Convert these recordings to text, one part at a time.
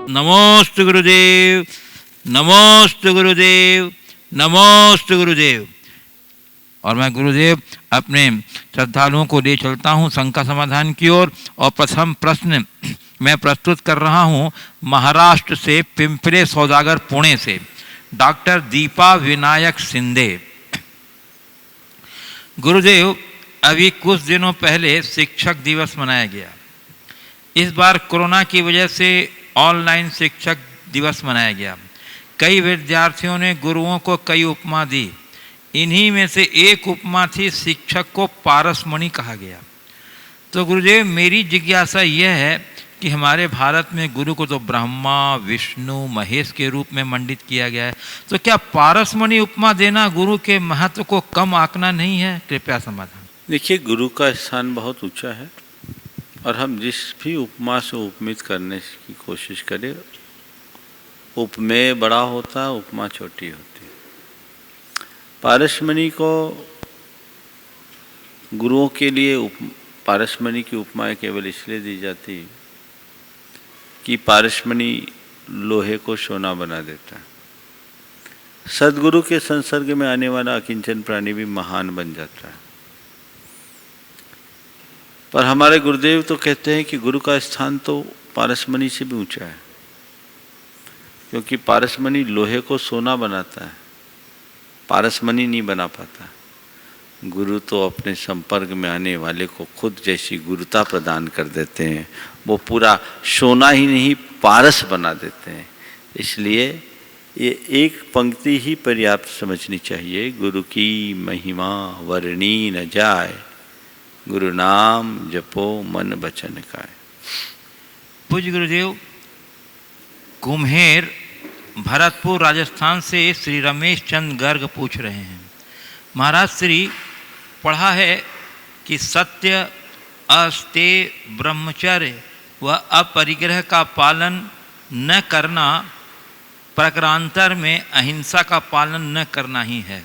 नमोस्तु गुरुदेव, नमोस्तु गुरुदेव, नमोस्तु गुरुदेव। और मैं गुरुदेव अपने श्रद्धालुओं को ले चलता हूँ शंका समाधान की ओर। और प्रथम प्रश्न मैं प्रस्तुत कर रहा हूँ महाराष्ट्र से, पिंपरे सौदागर पुणे से, डॉक्टर दीपा विनायक शिंदे। गुरुदेव, अभी कुछ दिनों पहले शिक्षक दिवस मनाया गया। इस बार कोरोना की वजह से ऑनलाइन शिक्षक दिवस मनाया गया। कई विद्यार्थियों ने गुरुओं को कई उपमा दी। इन्हीं में से एक उपमा थी, शिक्षक को पारसमणि कहा गया। तो गुरुदेव, मेरी जिज्ञासा यह है कि हमारे भारत में गुरु को तो ब्रह्मा, विष्णु, महेश के रूप में मंडित किया गया है, तो क्या पारसमणि उपमा देना गुरु के महत्व को कम आंकना नहीं है? कृपया समाधान। देखिए, गुरु का स्थान बहुत ऊंचा है और हम जिस भी उपमा से उपमित करने की कोशिश करें, उपमेय बड़ा होता है, उपमा छोटी होती है। पारसमणि को गुरुओं के लिए पारसमणि की उपमाएं केवल इसलिए दी जाती कि पारसमणि लोहे को सोना बना देता है। सदगुरु के संसर्ग में आने वाला अकिंचन प्राणी भी महान बन जाता है। पर हमारे गुरुदेव तो कहते हैं कि गुरु का स्थान तो पारसमणि से भी ऊंचा है, क्योंकि पारसमणि लोहे को सोना बनाता है, पारसमणि नहीं बना पाता। गुरु तो अपने संपर्क में आने वाले को खुद जैसी गुरुता प्रदान कर देते हैं, वो पूरा सोना ही नहीं पारस बना देते हैं। इसलिए ये एक पंक्ति ही पर्याप्त समझनी चाहिए, गुरु की महिमा वर्णी न जाए, गुरु नाम जपो मन बचन काय। पूज्य गुरुदेव, कुम्हेर भरतपुर राजस्थान से श्री रमेश चंद गर्ग पूछ रहे हैं, महाराज श्री, पढ़ा है कि सत्य, अस्तेय, ब्रह्मचर्य व अपरिग्रह का पालन न करना प्रकरांतर में अहिंसा का पालन न करना ही है।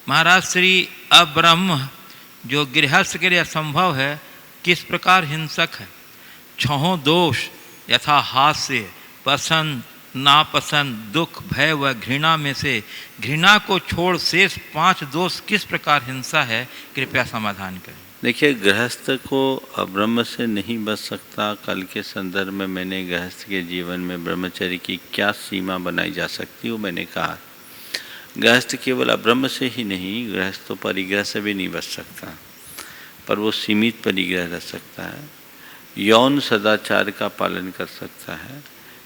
महाराज श्री, अब्रह्म जो गृहस्थ के लिए असंभव है, किस प्रकार हिंसक है? छहों दोष यथा हास्य, पसंद, नापसंद, दुख, भय व घृणा में से घृणा को छोड़ शेष 5 दोष किस प्रकार हिंसा है? कृपया समाधान करें। देखिए, गृहस्थ को अब्रह्म से नहीं बच सकता। कल के संदर्भ में मैंने गृहस्थ के जीवन में ब्रह्मचर्य की क्या सीमा बनाई जा सकती वो मैंने कहा। गृहस्थ केवल अब्रह्म से ही नहीं, गृहस्थ तो परिग्रह से भी नहीं बच सकता, पर वो सीमित परिग्रह रह सकता है, यौन सदाचार का पालन कर सकता है।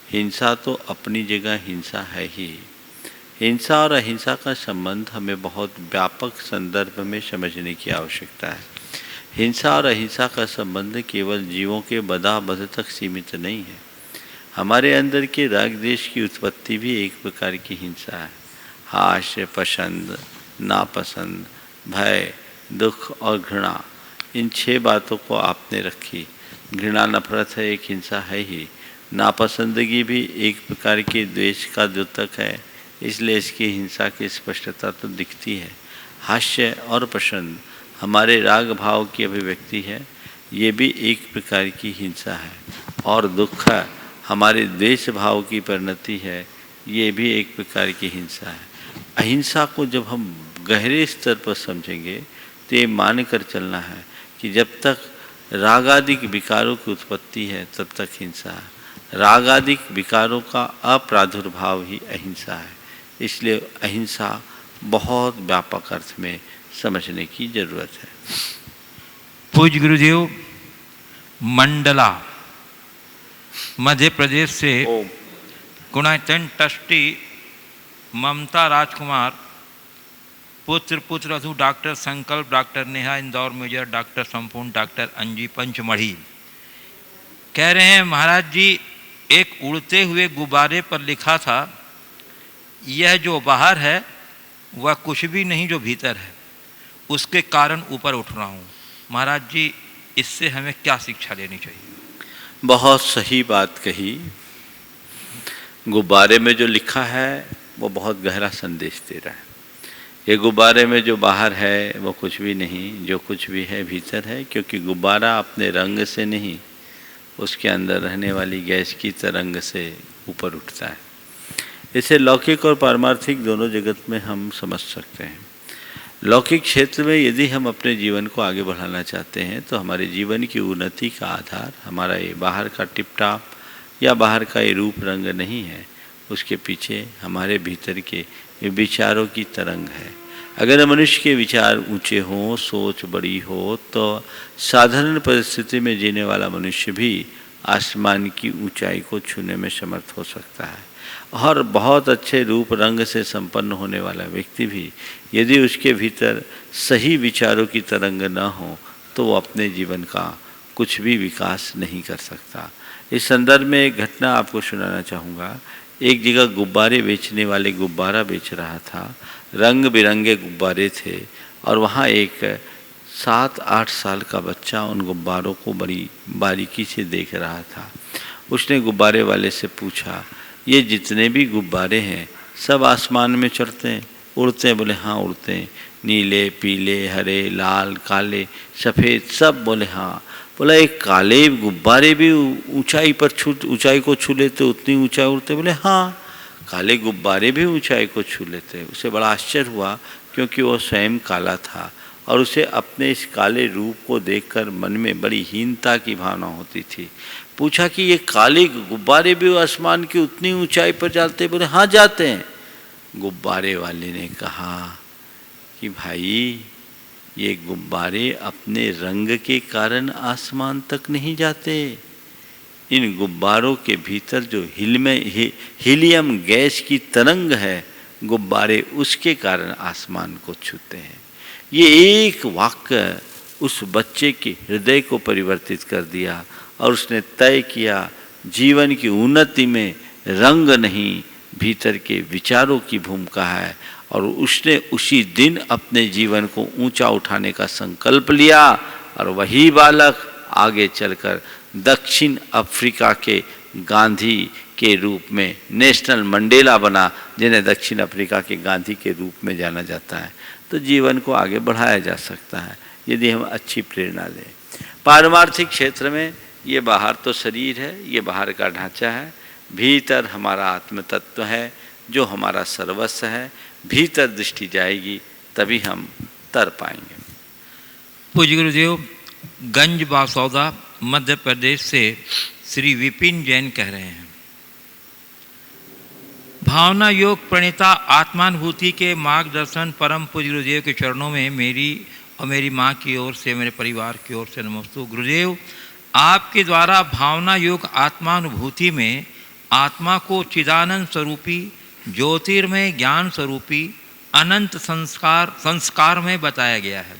हिंसा तो अपनी जगह हिंसा है ही। हिंसा और अहिंसा का संबंध हमें बहुत व्यापक संदर्भ में समझने की आवश्यकता है। हिंसा और अहिंसा का संबंध केवल जीवों के बदाबद तक सीमित नहीं है। हमारे अंदर के राग देश की उत्पत्ति भी एक प्रकार की हिंसा है। हास्य, पसंद, नापसंद, भय, दुख और घृणा, इन 6 बातों को आपने रखी। घृणा, नफरत है, एक हिंसा है ही। नापसंदगी भी एक प्रकार की द्वेष का द्योतक है, इसलिए इसकी हिंसा की स्पष्टता तो दिखती है। हास्य और प्रसन्न हमारे राग भाव की अभिव्यक्ति है, ये भी एक प्रकार की हिंसा है। और दुख हमारे द्वेष भाव की परिणति है, ये भी एक प्रकार की हिंसा है। अहिंसा को जब हम गहरे स्तर पर समझेंगे तो ये मान कर चलना है कि जब तक रागादिक विकारों की उत्पत्ति है तब तक हिंसा है। रागादिक विकारों का अप्रादुर्भाव ही अहिंसा है। इसलिए अहिंसा बहुत व्यापक अर्थ में समझने की जरूरत है। पूज्य गुरुदेव, मंडला मध्य प्रदेश से गुणायतन ट्रस्टी ममता राजकुमार, पुत्र अधु doctor Sankalp, doctor Neha Indore major, doctor Sampurna, doctor Anji Pachmarhi, कह रहे हैं, महाराज जी, एक उड़ते हुए गुब्बारे पर लिखा था, यह जो बाहर है वह कुछ भी नहीं जो भीतर है, उसके कारण ऊपर उठ रहा हूँ। महाराज जी, इससे हमें क्या शिक्षा लेनी चाहिए? बहुत सही बात कही। गुब्बारे में जो लिखा है वो बहुत गहरा संदेश दे रहा है। ये गुब्बारे में जो बाहर है वो कुछ भी नहीं, जो कुछ भी है भीतर है, क्योंकि गुब्बारा अपने रंग से नहीं उसके अंदर रहने वाली गैस की तरंग से ऊपर उठता है। इसे लौकिक और पारमार्थिक दोनों जगत में हम समझ सकते हैं। लौकिक क्षेत्र में यदि हम अपने जीवन को आगे बढ़ाना चाहते हैं तो हमारे जीवन की उन्नति का आधार हमारा ये बाहर का टिपटाप या बाहर का ये रूप रंग नहीं है, उसके पीछे हमारे भीतर के विचारों की तरंग है। अगर मनुष्य के विचार ऊंचे हों, सोच बड़ी हो, तो साधारण परिस्थिति में जीने वाला मनुष्य भी आसमान की ऊंचाई को छूने में समर्थ हो सकता है। और बहुत अच्छे रूप रंग से संपन्न होने वाला व्यक्ति भी यदि उसके भीतर सही विचारों की तरंग न हो तो वो अपने जीवन का कुछ भी विकास नहीं कर सकता। इस संदर्भ में एक घटना आपको सुनाना चाहूँगा। एक जगह गुब्बारे बेचने वाले गुब्बारा बेच रहा था। रंग बिरंगे गुब्बारे थे और वहाँ एक 7-8 साल का बच्चा उन गुब्बारों को बड़ी बारीकी से देख रहा था। उसने गुब्बारे वाले से पूछा, ये जितने भी गुब्बारे हैं सब आसमान में चढ़ते हैं, उड़ते हैं? बोले हाँ उड़ते हैं। नीले, पीले, हरे, लाल, काले, सफ़ेद, सब? बोले हाँ। बोला एक काले गुब्बारे भी ऊंचाई को छू लेते, उतनी ऊंचाई उड़ते? बोले हाँ, काले गुब्बारे भी ऊंचाई को छू लेते। उसे बड़ा आश्चर्य हुआ क्योंकि वो स्वयं काला था और उसे अपने इस काले रूप को देखकर मन में बड़ी हीनता की भावना होती थी। पूछा कि ये काले गुब्बारे भी आसमान की उतनी ऊंचाई पर जाते? बोले हाँ जाते हैं। गुब्बारे वाले ने कहा कि भाई ये गुब्बारे अपने रंग के कारण आसमान तक नहीं जाते, इन गुब्बारों के भीतर जो हीलियम गैस की तरंग है, गुब्बारे उसके कारण आसमान को छूते हैं। ये एक वाक्य उस बच्चे के हृदय को परिवर्तित कर दिया और उसने तय किया जीवन की उन्नति में रंग नहीं, भीतर के विचारों की भूमिका है। और उसने उसी दिन अपने जीवन को ऊंचा उठाने का संकल्प लिया और वही बालक आगे चलकर दक्षिण अफ्रीका के गांधी के रूप में नेशनल मंडेला बना, जिन्हें दक्षिण अफ्रीका के गांधी के रूप में जाना जाता है। तो जीवन को आगे बढ़ाया जा सकता है यदि हम अच्छी प्रेरणा लें। पारमार्थिक क्षेत्र में ये बाहर तो शरीर है, ये बाहर का ढांचा है, भीतर हमारा आत्म तत्व है जो हमारा सर्वस्व है। भीतर दृष्टि जाएगी तभी हम तर पाएंगे। पूज्य गुरुदेव, गंज बासौदा मध्य प्रदेश से श्री विपिन जैन कह रहे हैं, भावना योग प्रणेता आत्मानुभूति के मार्गदर्शन परम पूज्य गुरुदेव के चरणों में मेरी और मेरी माँ की ओर से, मेरे परिवार की ओर से नमस्तु। गुरुदेव, आपके द्वारा भावना योग आत्मानुभूति में आत्मा को चिदानंद स्वरूपी, ज्योतिर्मय ज्ञान स्वरूपी, अनंत संस्कार में बताया गया है।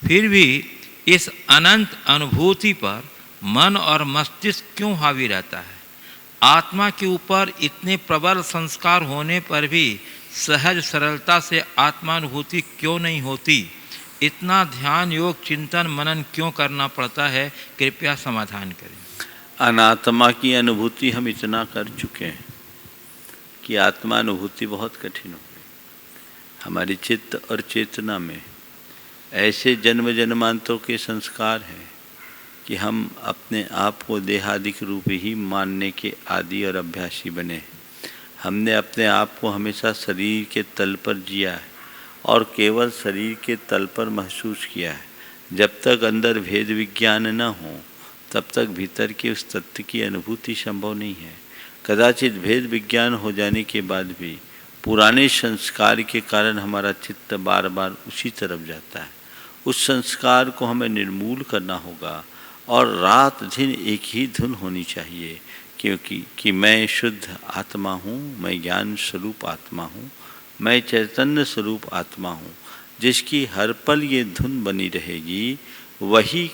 फिर भी इस अनंत अनुभूति पर मन और मस्तिष्क क्यों हावी रहता है? आत्मा के ऊपर इतने प्रबल संस्कार होने पर भी सहज सरलता से आत्मानुभूति क्यों नहीं होती? इतना ध्यान योग चिंतन मनन क्यों करना पड़ता है? कृपया समाधान करें। अनात्मा की अनुभूति हम इतना कर चुके हैं कि आत्मानुभूति बहुत कठिन हो गई। हमारी चित्त और चेतना में ऐसे जन्म जन्मांतरों के संस्कार हैं कि हम अपने आप को देहादिक रूप ही मानने के आदी और अभ्यासी बने। हमने अपने आप को हमेशा शरीर के तल पर जिया है और केवल शरीर के तल पर महसूस किया है। जब तक अंदर भेद विज्ञान न हो तब तक भीतर के उस तत्व की अनुभूति संभव नहीं है। कदाचित भेद विज्ञान हो जाने के बाद भी पुराने संस्कार के कारण हमारा चित्त बार बार उसी तरफ जाता है। उस संस्कार को हमें निर्मूल करना होगा और रात दिन एक ही धुन होनी चाहिए, क्योंकि मैं शुद्ध आत्मा हूँ, मैं ज्ञान स्वरूप आत्मा हूँ, मैं चैतन्य स्वरूप आत्मा हूँ। जिसकी हर पल ये धुन बनी रहेगी वही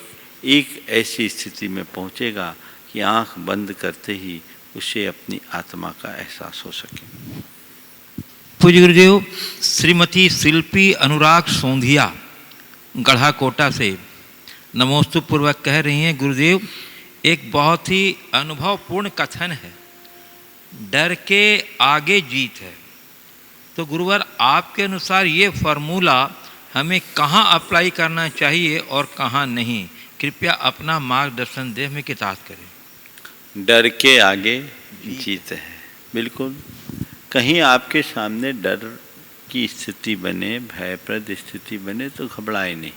एक ऐसी स्थिति में पहुँचेगा कि आँख बंद करते ही उसे अपनी आत्मा का एहसास हो सके। पूज्य गुरुदेव, श्रीमती शिल्पी अनुराग सोंधिया गढ़ा कोटा से नमोस्तु पूर्वक कह रही हैं, गुरुदेव एक बहुत ही अनुभवपूर्ण कथन है, डर के आगे जीत है। तो गुरुवर, आपके अनुसार ये फार्मूला हमें कहाँ अप्लाई करना चाहिए और कहाँ नहीं? कृपया अपना मार्गदर्शन दें, में किताब करें। डर के आगे जीत है। बिल्कुल, कहीं आपके सामने डर की स्थिति बने, भयप्रद स्थिति बने तो घबराए नहीं।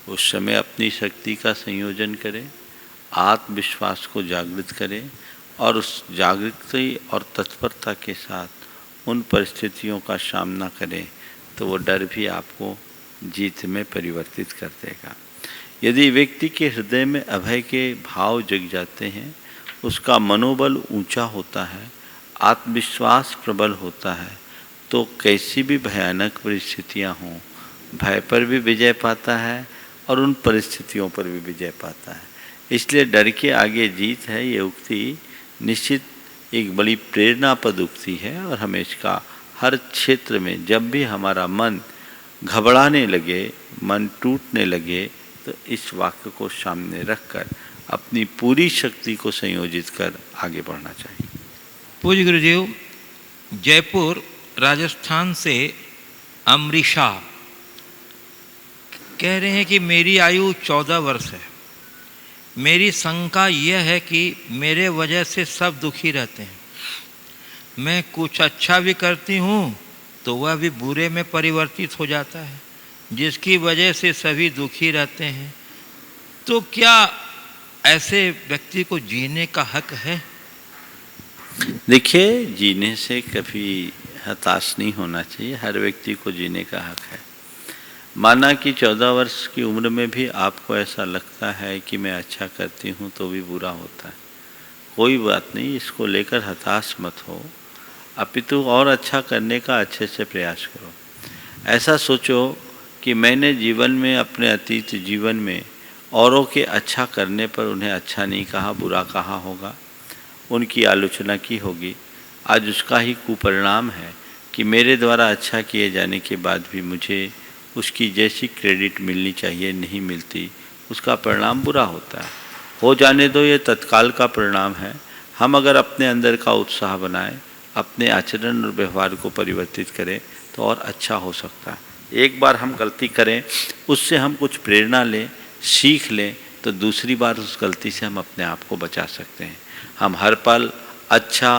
उस समय अपनी शक्ति का संयोजन करें, आत्मविश्वास को जागृत करें और उस जागृति और तत्परता के साथ उन परिस्थितियों का सामना करें तो वो डर भी आपको जीत में परिवर्तित कर देगा। यदि व्यक्ति के हृदय में अभय के भाव जग जाते हैं, उसका मनोबल ऊंचा होता है, आत्मविश्वास प्रबल होता है, तो कैसी भी भयानक परिस्थितियां हों, भय पर भी विजय पाता है और उन परिस्थितियों पर भी विजय पाता है। इसलिए डर के आगे जीत है, ये उक्ति निश्चित एक बड़ी प्रेरणापद उक्ति है और हमें इसका हर क्षेत्र में जब भी हमारा मन घबराने लगे, मन टूटने लगे, तो इस वाक्य को सामने रखकर अपनी पूरी शक्ति को संयोजित कर आगे बढ़ना चाहिए। पूज्य गुरुदेव, जयपुर राजस्थान से अमरीशा कह रहे हैं कि मेरी आयु 14 वर्ष है। मेरी शंका यह है कि मेरे वजह से सब दुखी रहते हैं। मैं कुछ अच्छा भी करती हूँ तो वह भी बुरे में परिवर्तित हो जाता है, जिसकी वजह से सभी दुखी रहते हैं। तो क्या ऐसे व्यक्ति को जीने का हक है? देखिए, जीने से कभी हताश नहीं होना चाहिए। हर व्यक्ति को जीने का हक है। माना कि 14 वर्ष की उम्र में भी आपको ऐसा लगता है कि मैं अच्छा करती हूँ तो भी बुरा होता है, कोई बात नहीं, इसको लेकर हताश मत हो, अपितु और अच्छा करने का अच्छे से प्रयास करो। ऐसा सोचो कि मैंने जीवन में, अपने अतीत जीवन में औरों के अच्छा करने पर उन्हें अच्छा नहीं कहा, बुरा कहा होगा, उनकी आलोचना की होगी। आज उसका ही कुपरिणाम है कि मेरे द्वारा अच्छा किए जाने के बाद भी मुझे उसकी जैसी क्रेडिट मिलनी चाहिए नहीं मिलती, उसका परिणाम बुरा होता है। हो जाने दो, ये तत्काल का परिणाम है। हम अगर अपने अंदर का उत्साह बनाएं, अपने आचरण और व्यवहार को परिवर्तित करें तो और अच्छा हो सकता है। एक बार हम गलती करें, उससे हम कुछ प्रेरणा लें, सीख लें, तो दूसरी बार उस गलती से हम अपने आप को बचा सकते हैं। हम हर पल अच्छा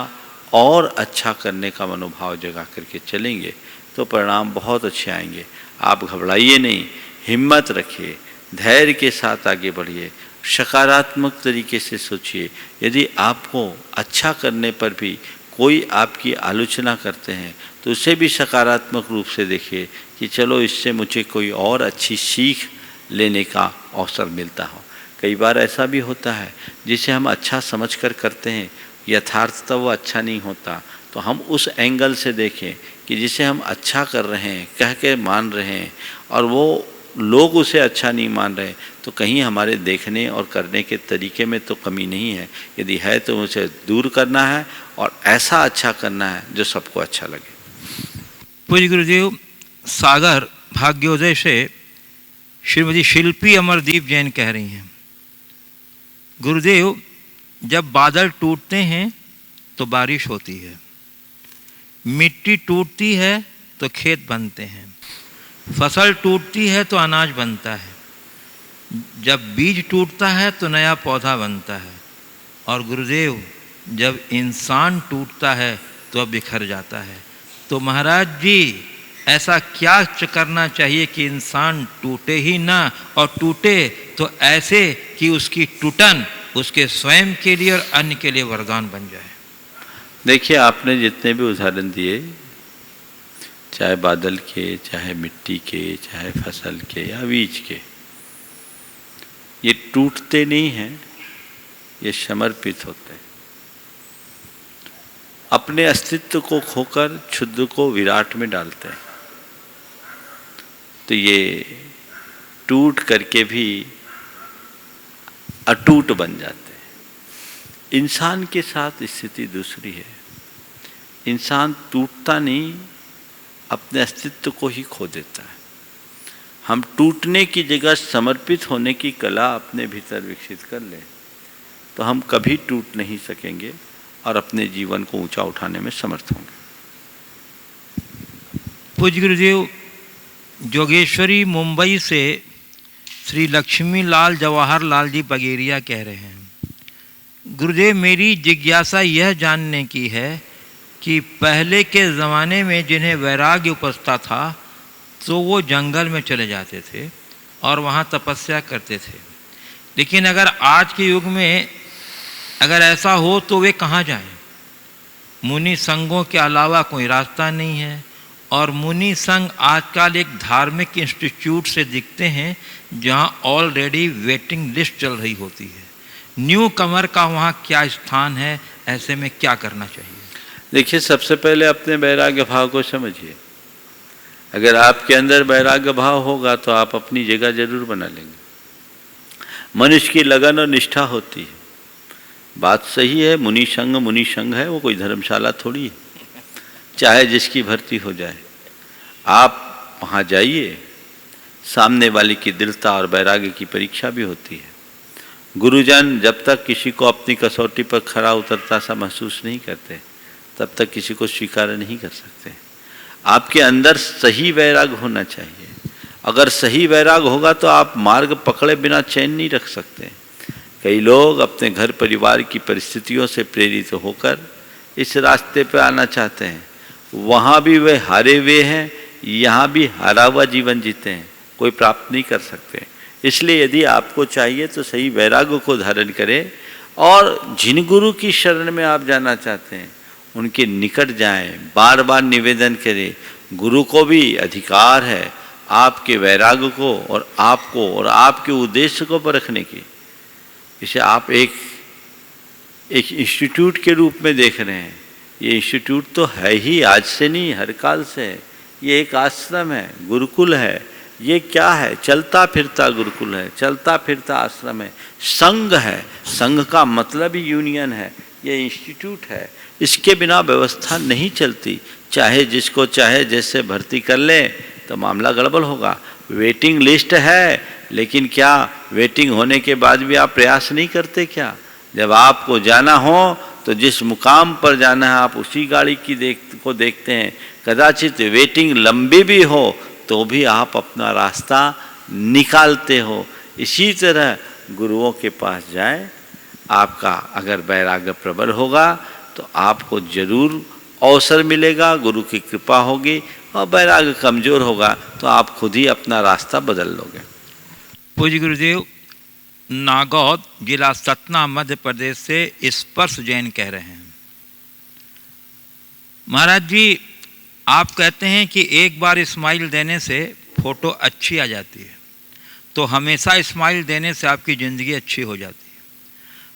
और अच्छा करने का मनोभाव जगा करके चलेंगे तो परिणाम बहुत अच्छे आएंगे। आप घबराइए नहीं, हिम्मत रखिए, धैर्य के साथ आगे बढ़िए, सकारात्मक तरीके से सोचिए। यदि आपको अच्छा करने पर भी कोई आपकी आलोचना करते हैं तो उसे भी सकारात्मक रूप से देखिए कि चलो इससे मुझे कोई और अच्छी सीख लेने का अवसर मिलता हो। कई बार ऐसा भी होता है जिसे हम अच्छा समझकर करते हैं, यथार्थतः वो अच्छा नहीं होता, तो हम उस एंगल से देखें कि जिसे हम अच्छा कर रहे हैं, कह के मान रहे हैं और वो लोग उसे अच्छा नहीं मान रहे, तो कहीं हमारे देखने और करने के तरीके में तो कमी नहीं है। यदि है तो उसे दूर करना है और ऐसा अच्छा करना है जो सबको अच्छा लगे। पूज्य गुरुदेव, सागर भाग्योदय से श्रीमती शिल्पी अमरदीप जैन कह रही हैं, गुरुदेव, जब बादल टूटते हैं तो बारिश होती है, मिट्टी टूटती है तो खेत बनते हैं, फसल टूटती है तो अनाज बनता है, जब बीज टूटता है तो नया पौधा बनता है, और गुरुदेव, जब इंसान टूटता है तो बिखर जाता है। तो महाराज जी, ऐसा क्या करना चाहिए कि इंसान टूटे ही ना, और टूटे तो ऐसे कि उसकी टूटन उसके स्वयं के लिए और अन्य के लिए वरदान बन जाए? देखिए, आपने जितने भी उदाहरण दिए, चाहे बादल के, चाहे मिट्टी के, चाहे फसल के या बीज के, ये टूटते नहीं हैं, ये समर्पित होते हैं। अपने अस्तित्व को खोकर क्षुद्र को विराट में डालते हैं। तो ये टूट करके भी अटूट बन जाते हैं। इंसान के साथ स्थिति दूसरी है। इंसान टूटता नहीं, अपने अस्तित्व को ही खो देता है। हम टूटने की जगह समर्पित होने की कला अपने भीतर विकसित कर लें तो हम कभी टूट नहीं सकेंगे और अपने जीवन को ऊंचा उठाने में समर्थ होंगे। पूज्य गुरुदेव, जोगेश्वरी मुंबई से श्री लक्ष्मी लाल जवाहर लाल जी बगेरिया कह रहे हैं, गुरुदेव, मेरी जिज्ञासा यह जानने की है कि पहले के ज़माने में जिन्हें वैराग्य उपजता था तो वो जंगल में चले जाते थे और वहाँ तपस्या करते थे, लेकिन अगर आज के युग में अगर ऐसा हो तो वे कहाँ जाएं? मुनि संघों के अलावा कोई रास्ता नहीं है, और मुनि संघ आजकल एक धार्मिक इंस्टीट्यूट से दिखते हैं जहाँ ऑलरेडी वेटिंग लिस्ट चल रही होती है। न्यू कमर का वहाँ क्या स्थान है? ऐसे में क्या करना चाहिए? देखिए, सबसे पहले अपने वैराग्य भाव को समझिए। अगर आपके अंदर वैराग्य भाव होगा तो आप अपनी जगह जरूर बना लेंगे। मनुष्य की लगन और निष्ठा होती है। बात सही है, मुनि संघ है, वो कोई धर्मशाला थोड़ी है, चाहे जिसकी भर्ती हो जाए। आप वहाँ जाइए, सामने वाले की दृढ़ता और वैराग्य की परीक्षा भी होती है। गुरुजन जब तक किसी को अपनी कसौटी पर खरा उतरता सा महसूस नहीं करते, तब तक किसी को स्वीकार नहीं कर सकते। आपके अंदर सही वैराग होना चाहिए। अगर सही वैराग होगा तो आप मार्ग पकड़े बिना चैन नहीं रख सकते। कई लोग अपने घर परिवार की परिस्थितियों से प्रेरित होकर इस रास्ते पर आना चाहते हैं, वहाँ भी वे हारे हुए हैं, यहाँ भी हारा हुआ जीवन जीते हैं, कोई प्राप्त नहीं कर सकते। इसलिए यदि आपको चाहिए तो सही वैराग्य को धारण करें, और जिन गुरु की शरण में आप जाना चाहते हैं उनके निकट जाएं, बार बार निवेदन करें। गुरु को भी अधिकार है आपके वैराग्य को और आपको और आपके उद्देश्य को परखने की। इसे आप एक इंस्टीट्यूट के रूप में देख रहे हैं। ये इंस्टीट्यूट तो है ही, आज से नहीं, हर काल से है। ये एक आश्रम है, गुरुकुल है। ये क्या है? चलता फिरता गुरुकुल है, चलता फिरता आश्रम है, संघ है। संघ का मतलब ही यूनियन है। ये इंस्टीट्यूट है, इसके बिना व्यवस्था नहीं चलती। चाहे जिसको चाहे जैसे भर्ती कर ले तो मामला गड़बड़ होगा। वेटिंग लिस्ट है, लेकिन क्या वेटिंग होने के बाद भी आप प्रयास नहीं करते क्या? जब आपको जाना हो तो जिस मुकाम पर जाना है आप उसी गाड़ी की को देखते हैं। कदाचित वेटिंग लंबी भी हो तो भी आप अपना रास्ता निकालते हो। इसी तरह गुरुओं के पास जाए। आपका अगर वैराग्य प्रबल होगा तो आपको जरूर अवसर मिलेगा, गुरु की कृपा होगी। और वैराग्य कमजोर होगा तो आप खुद ही अपना रास्ता बदल लोगे। पूज्य गुरुदेव, नागौद जिला सतना मध्य प्रदेश से स्पर्श जैन कह रहे हैं, महाराज जी आप कहते हैं कि एक बार स्माइल देने से फोटो अच्छी आ जाती है, तो हमेशा स्माइल देने से आपकी ज़िंदगी अच्छी हो जाती है।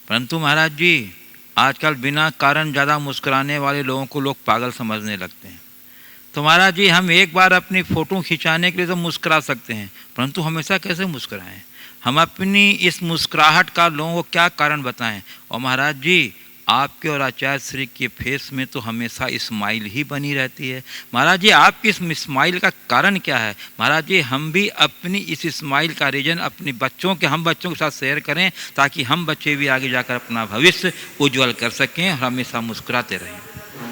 परंतु महाराज जी आजकल बिना कारण ज़्यादा मुस्कुराने वाले लोगों को लोग पागल समझने लगते हैं। तो महाराज जी हम एक बार अपनी फ़ोटो खिंचाने के लिए तो मुस्कुरा सकते हैं, परंतु हमेशा कैसे मुस्कुराएं? हम अपनी इस मुस्कुराहट का लोगों को क्या कारण बताएं? और महाराज जी आपके और आचार्य श्री के फेस में तो हमेशा स्माइल ही बनी रहती है। महाराज जी आपकी इस स्माइल का कारण क्या है? महाराज जी हम भी अपनी इस स्माइल का रीजन अपने बच्चों के साथ शेयर करें, ताकि हम बच्चे भी आगे जाकर अपना भविष्य उज्जवल कर सकें और हमेशा मुस्कुराते रहें।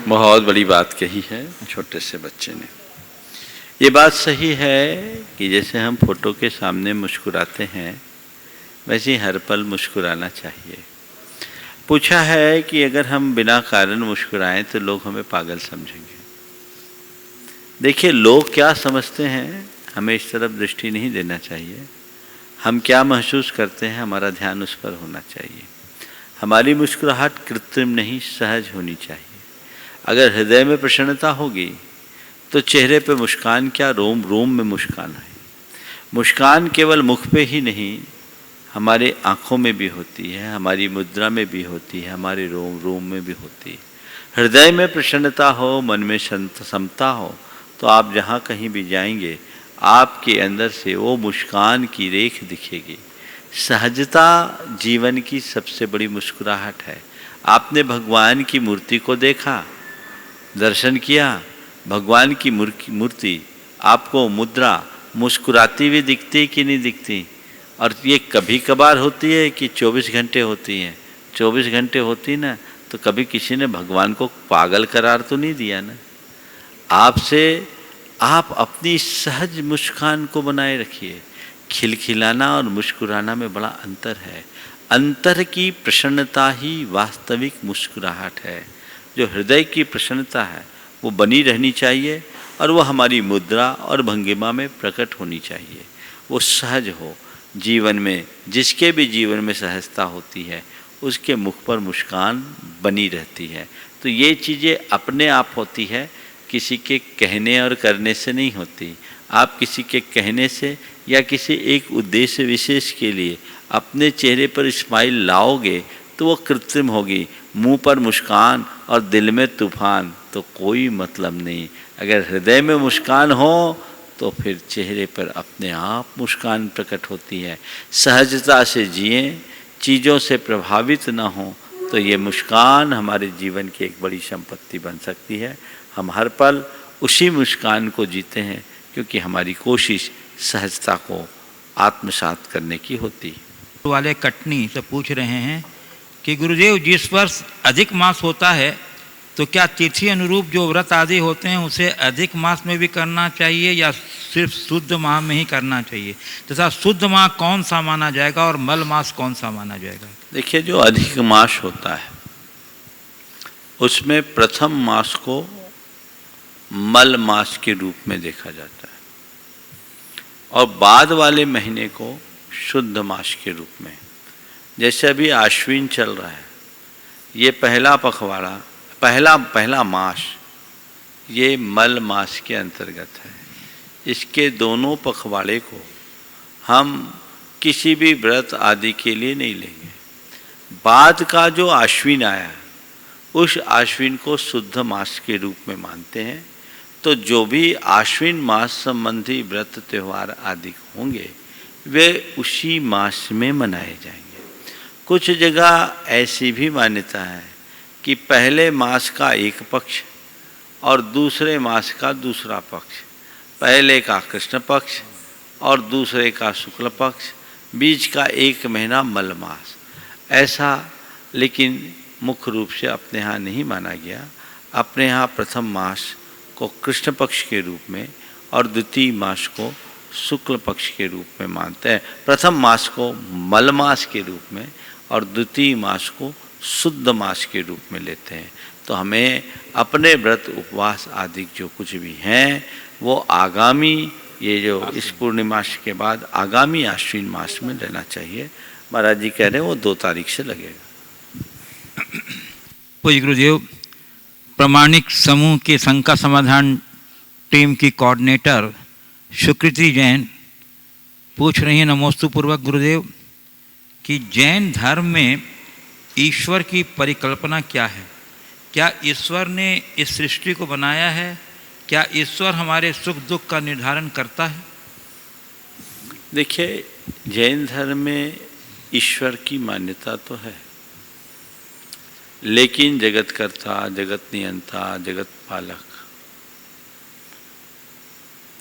बहुत बड़ी बात कही है छोटे से बच्चे ने। ये बात सही है कि जैसे हम फोटो के सामने मुस्कुराते हैं वैसे ही हर पल मुस्कुराना चाहिए। पूछा है कि अगर हम बिना कारण मुस्कुराएं तो लोग हमें पागल समझेंगे। देखिए लोग क्या समझते हैं हमें इस तरफ दृष्टि नहीं देना चाहिए। हम क्या महसूस करते हैं हमारा ध्यान उस पर होना चाहिए। हमारी मुस्कुराहट कृत्रिम नहीं सहज होनी चाहिए। अगर हृदय में प्रसन्नता होगी तो चेहरे पे मुस्कान क्या रोम रोम में मुस्कान है। मुस्कान केवल मुख पे ही नहीं हमारे आँखों में भी होती है, हमारी मुद्रा में भी होती है, हमारे रोम रोम में भी होती है। हृदय में प्रसन्नता हो, मन में समता हो तो आप जहाँ कहीं भी जाएंगे आपके अंदर से वो मुस्कान की रेख दिखेगी। सहजता जीवन की सबसे बड़ी मुस्कुराहट है। आपने भगवान की मूर्ति को देखा, दर्शन किया, भगवान की मूर्ति आपको मुद्रा मुस्कुराती हुई दिखती कि नहीं दिखती? और ये कभी कभार होती है कि 24 घंटे होती है? 24 घंटे होती ना तो कभी किसी ने भगवान को पागल करार तो नहीं दिया ना। आपसे आप अपनी सहज मुस्कान को बनाए रखिए। खिलखिलाना और मुस्कुराना में बड़ा अंतर है। अंतर की प्रसन्नता ही वास्तविक मुस्कुराहट है। जो हृदय की प्रसन्नता है वो बनी रहनी चाहिए और वो हमारी मुद्रा और भंगिमा में प्रकट होनी चाहिए। वो सहज हो। जीवन में जिसके भी जीवन में सहजता होती है उसके मुख पर मुस्कान बनी रहती है। तो ये चीज़ें अपने आप होती है, किसी के कहने और करने से नहीं होती। आप किसी के कहने से या किसी एक उद्देश्य विशेष के लिए अपने चेहरे पर स्माइल लाओगे तो वो कृत्रिम होगी। मुंह पर मुस्कान और दिल में तूफान तो कोई मतलब नहीं। अगर हृदय में मुस्कान हो तो फिर चेहरे पर अपने आप मुस्कान प्रकट होती है। सहजता से जिए, चीज़ों से प्रभावित ना हो तो ये मुस्कान हमारे जीवन की एक बड़ी संपत्ति बन सकती है। हम हर पल उसी मुस्कान को जीते हैं क्योंकि हमारी कोशिश सहजता को आत्मसात करने की होती है। वाले कटनी से पूछ रहे हैं कि गुरुदेव, जिस वर्ष अधिक मास होता है तो क्या तिथि अनुरूप जो व्रत आदि होते हैं उसे अधिक मास में भी करना चाहिए या सिर्फ शुद्ध माह में ही करना चाहिए? तथा शुद्ध माह कौन सा माना जाएगा और मल मास कौन सा माना जाएगा? देखिए, जो अधिक मास होता है उसमें प्रथम मास को मल मास के रूप में देखा जाता है और बाद वाले महीने को शुद्ध मास के रूप में। जैसे अभी आश्विन चल रहा है, ये पहला पखवाड़ा, पहला मास ये मल मास के अंतर्गत है। इसके दोनों पखवाड़े को हम किसी भी व्रत आदि के लिए नहीं लेंगे। बाद का जो आश्विन आया उस आश्विन को शुद्ध मास के रूप में मानते हैं। तो जो भी आश्विन मास संबंधी व्रत त्यौहार आदि होंगे वे उसी मास में मनाए जाएंगे। कुछ जगह ऐसी भी मान्यता है कि पहले मास का एक पक्ष और दूसरे मास का दूसरा पक्ष, पहले का कृष्ण पक्ष और दूसरे का शुक्ल पक्ष, बीच का एक महीना मल मास। ऐसा लेकिन मुख्य रूप से अपने यहाँ नहीं माना गया। अपने यहाँ प्रथम मास को कृष्ण पक्ष के रूप में और द्वितीय मास को शुक्ल पक्ष के रूप में मानते हैं। प्रथम मास को मल मास के रूप में और द्वितीय मास को शुद्ध मास के रूप में लेते हैं। तो हमें अपने व्रत उपवास आदि जो कुछ भी हैं वो आगामी ये जो इस पूर्णिमा के बाद आगामी आश्विन मास में लेना चाहिए। महाराज जी कह रहे हैं वो 2 तारीख से लगेगा। पूज्य गुरुदेव, प्रामाणिक समूह के शंका समाधान टीम की कोऑर्डिनेटर सुकृति जैन पूछ रही हैं नमोस्तु पूर्वक गुरुदेव कि जैन धर्म में ईश्वर की परिकल्पना क्या है? क्या ईश्वर ने इस सृष्टि को बनाया है? क्या ईश्वर हमारे सुख दुख का निर्धारण करता है? देखिए, जैन धर्म में ईश्वर की मान्यता तो है, लेकिन जगत कर्ता, जगत नियंता, जगत पालक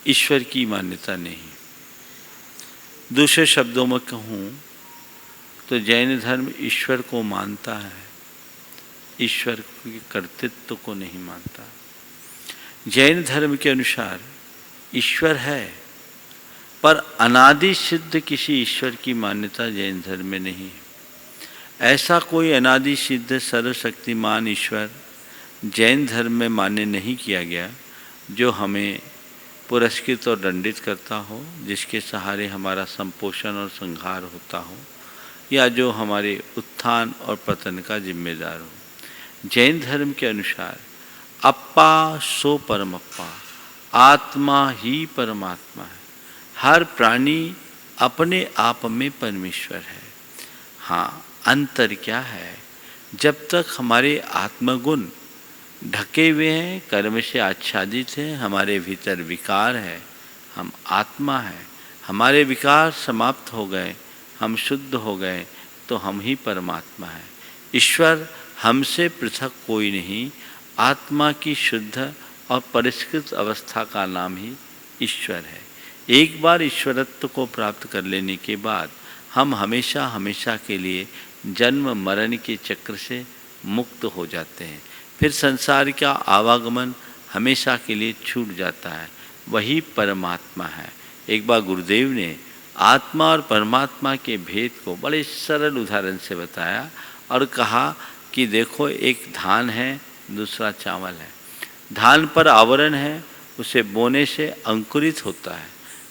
ईश्वर की मान्यता नहीं। दूसरे शब्दों में कहूँ तो जैन धर्म ईश्वर को मानता है, ईश्वर के कर्तृत्व को नहीं मानता। जैन धर्म के अनुसार ईश्वर है पर अनादि सिद्ध किसी ईश्वर की मान्यता जैन धर्म में नहीं है। ऐसा कोई अनादि सिद्ध सर्वशक्तिमान ईश्वर जैन धर्म में मान्य नहीं किया गया जो हमें पुरस्कृत और दंडित करता हो, जिसके सहारे हमारा संपोषण और संहार होता हो, या जो हमारे उत्थान और पतन का जिम्मेदार हो। जैन धर्म के अनुसार अप्पा सो परमप्पा, आत्मा ही परमात्मा है। हर प्राणी अपने आप में परमेश्वर है। हाँ, अंतर क्या है? जब तक हमारे आत्मगुण ढके हुए हैं, कर्म से आच्छादित हैं, हमारे भीतर विकार है, हम आत्मा है, हमारे विकार समाप्त हो गए, हम शुद्ध हो गए तो हम ही परमात्मा है। ईश्वर हमसे पृथक कोई नहीं। आत्मा की शुद्ध और परिष्कृत अवस्था का नाम ही ईश्वर है। एक बार ईश्वरत्व को प्राप्त कर लेने के बाद हम हमेशा हमेशा के लिए जन्म मरण के चक्र से मुक्त हो जाते हैं। फिर संसार का आवागमन हमेशा के लिए छूट जाता है। वही परमात्मा है। एक बार गुरुदेव ने आत्मा और परमात्मा के भेद को बड़े सरल उदाहरण से बताया और कहा कि देखो एक धान है, दूसरा चावल है। धान पर आवरण है, उसे बोने से अंकुरित होता है,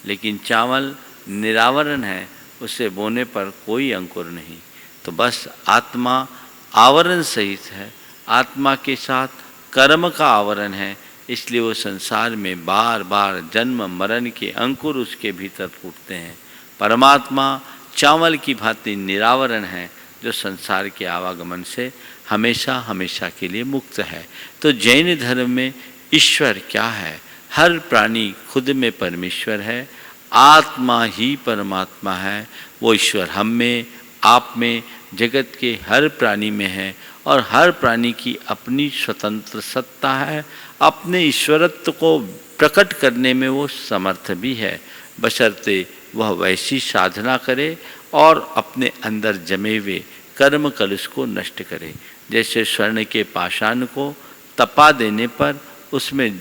लेकिन चावल निरावरण है, उसे बोने पर कोई अंकुर नहीं। तो बस आत्मा आवरण सहित है, आत्मा के साथ कर्म का आवरण है, इसलिए वो संसार में बार बार जन्म मरण के अंकुर उसके भीतर फूटते हैं। परमात्मा चावल की भांति निरावरण है, जो संसार के आवागमन से हमेशा हमेशा के लिए मुक्त है। तो जैन धर्म में ईश्वर क्या है? हर प्राणी खुद में परमेश्वर है, आत्मा ही परमात्मा है। वो ईश्वर हम में, आप में, जगत के हर प्राणी में है और हर प्राणी की अपनी स्वतंत्र सत्ता है। अपने ईश्वरत्व को प्रकट करने में वो समर्थ भी है, बशर्ते वह वैसी साधना करे और अपने अंदर जमे हुए कर्म कलुष को नष्ट करे। जैसे स्वर्ण के पाषाण को तपा देने पर उसमें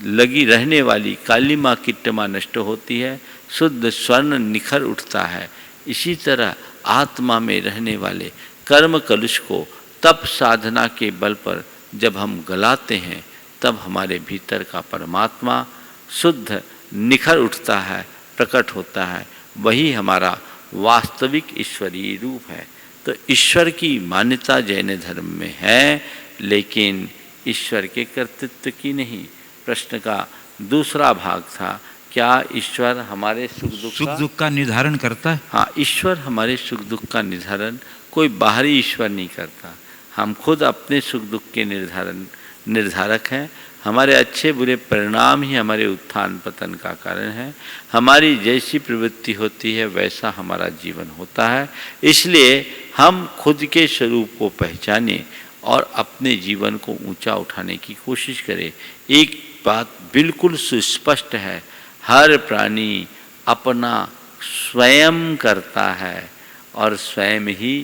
लगी रहने वाली कालिमा किट्टमा नष्ट होती है, शुद्ध स्वर्ण निखर उठता है। इसी तरह आत्मा में रहने वाले कर्म कलुष को तप साधना के बल पर जब हम गलाते हैं, तब हमारे भीतर का परमात्मा शुद्ध निखर उठता है, प्रकट होता है। वही हमारा वास्तविक ईश्वरीय रूप है। तो ईश्वर की मान्यता जैन धर्म में है, लेकिन ईश्वर के कर्तृत्व की नहीं। प्रश्न का दूसरा भाग था, क्या ईश्वर हमारे सुख दुख का निर्धारण करता है? हाँ, ईश्वर हमारे सुख दुख का निर्धारण कोई बाहरी ईश्वर नहीं करता। हम खुद अपने सुख दुख के निर्धारक हैं। हमारे अच्छे बुरे परिणाम ही हमारे उत्थान पतन का कारण है। हमारी जैसी प्रवृत्ति होती है वैसा हमारा जीवन होता है। इसलिए हम खुद के स्वरूप को पहचानें और अपने जीवन को ऊंचा उठाने की कोशिश करें। एक बात बिल्कुल सुस्पष्ट है, हर प्राणी अपना स्वयं करता है और स्वयं ही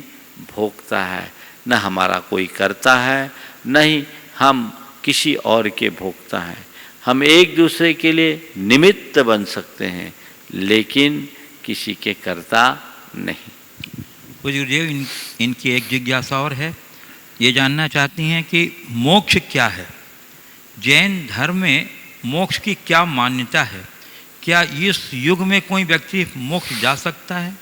भोगता है। न हमारा कोई करता है, न ही हम किसी और के भोगता है। हम एक दूसरे के लिए निमित्त बन सकते हैं, लेकिन किसी के कर्ता नहीं। गुरुदेव, इनकी एक जिज्ञासा और है, ये जानना चाहती हैं कि मोक्ष क्या है? जैन धर्म में मोक्ष की क्या मान्यता है? क्या इस युग में कोई व्यक्ति मोक्ष जा सकता है?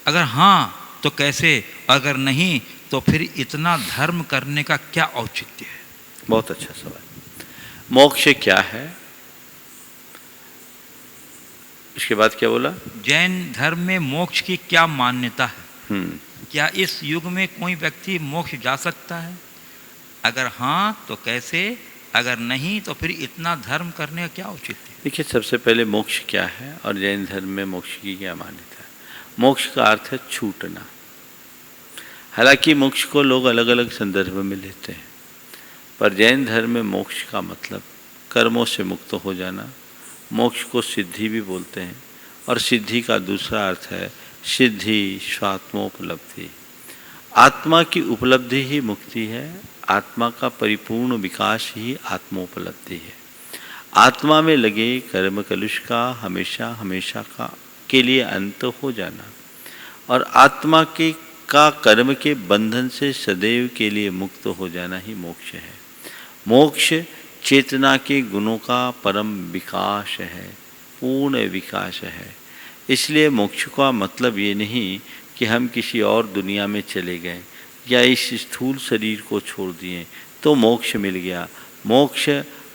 अगर हाँ तो कैसे? अगर नहीं तो फिर इतना धर्म करने का क्या औचित्य है? बहुत अच्छा सवाल। मोक्ष क्या है? इसके बाद क्या बोला? जैन धर्म में मोक्ष की क्या मान्यता है? क्या इस युग में कोई व्यक्ति मोक्ष जा सकता है? अगर हाँ तो कैसे? अगर नहीं तो फिर इतना धर्म करने का क्या औचित्य है? देखिए, सबसे पहले मोक्ष क्या है और जैन धर्म में मोक्ष की क्या मान्यता है। मोक्ष का अर्थ है छूटना। हालांकि मोक्ष को लोग अलग अलग संदर्भ में लेते हैं, पर जैन धर्म में मोक्ष का मतलब कर्मों से मुक्त हो जाना। मोक्ष को सिद्धि भी बोलते हैं और सिद्धि का दूसरा अर्थ है सिद्धि स्वात्मोपलब्धि। आत्मा की उपलब्धि ही मुक्ति है। आत्मा का परिपूर्ण विकास ही आत्मोपलब्धि है। आत्मा में लगे कर्म कलुष का हमेशा हमेशा के लिए अंत हो जाना और आत्मा का कर्म के बंधन से सदैव के लिए मुक्त हो जाना ही मोक्ष है। मोक्ष चेतना के गुणों का परम विकास है, पूर्ण विकास है। इसलिए मोक्ष का मतलब ये नहीं कि हम किसी और दुनिया में चले गए या इस स्थूल शरीर को छोड़ दिए तो मोक्ष मिल गया। मोक्ष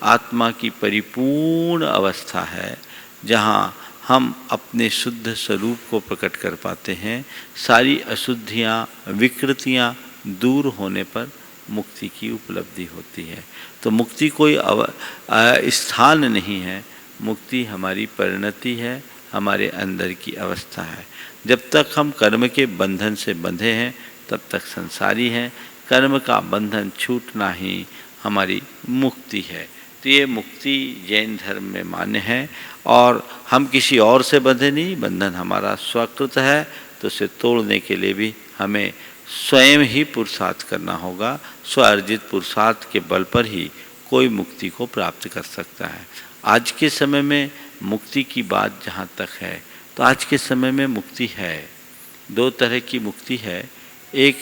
आत्मा की परिपूर्ण अवस्था है, जहाँ हम अपने शुद्ध स्वरूप को प्रकट कर पाते हैं। सारी अशुद्धियाँ, विकृतियाँ दूर होने पर मुक्ति की उपलब्धि होती है। तो मुक्ति कोई स्थान नहीं है, मुक्ति हमारी परिणति है, हमारे अंदर की अवस्था है। जब तक हम कर्म के बंधन से बंधे हैं तब तक संसारी हैं। कर्म का बंधन छूटना ही हमारी मुक्ति है। तो ये मुक्ति जैन धर्म में मान्य है और हम किसी और से बंधे नहीं, बंधन हमारा स्वकृत है। तो उसे तोड़ने के लिए भी हमें स्वयं ही पुरुषार्थ करना होगा। स्वार्जित पुरुषार्थ के बल पर ही कोई मुक्ति को प्राप्त कर सकता है। आज के समय में मुक्ति की बात जहाँ तक है तो आज के समय में मुक्ति है, दो तरह की मुक्ति है, एक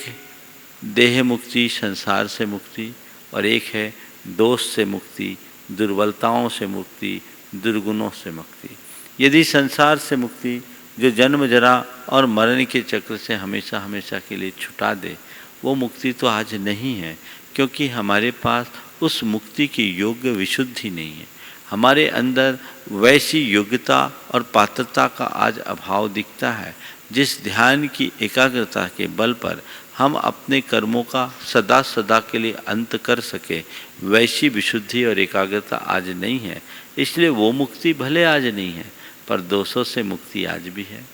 देह मुक्ति, संसार से मुक्ति, और एक है दोष से मुक्ति, दुर्बलताओं से मुक्ति, दुर्गुणों से मुक्ति। यदि संसार से मुक्ति जो जन्म जरा और मरण के चक्र से हमेशा हमेशा के लिए छुटा दे, वो मुक्ति तो आज नहीं है, क्योंकि हमारे पास उस मुक्ति की योग्य विशुद्धि नहीं है। हमारे अंदर वैसी योग्यता और पात्रता का आज अभाव दिखता है जिस ध्यान की एकाग्रता के बल पर हम अपने कर्मों का सदा सदा के लिए अंत कर सके, वैसी विशुद्धि और एकाग्रता आज नहीं है। इसलिए वो मुक्ति भले आज नहीं है, पर दोषों से मुक्ति आज भी है,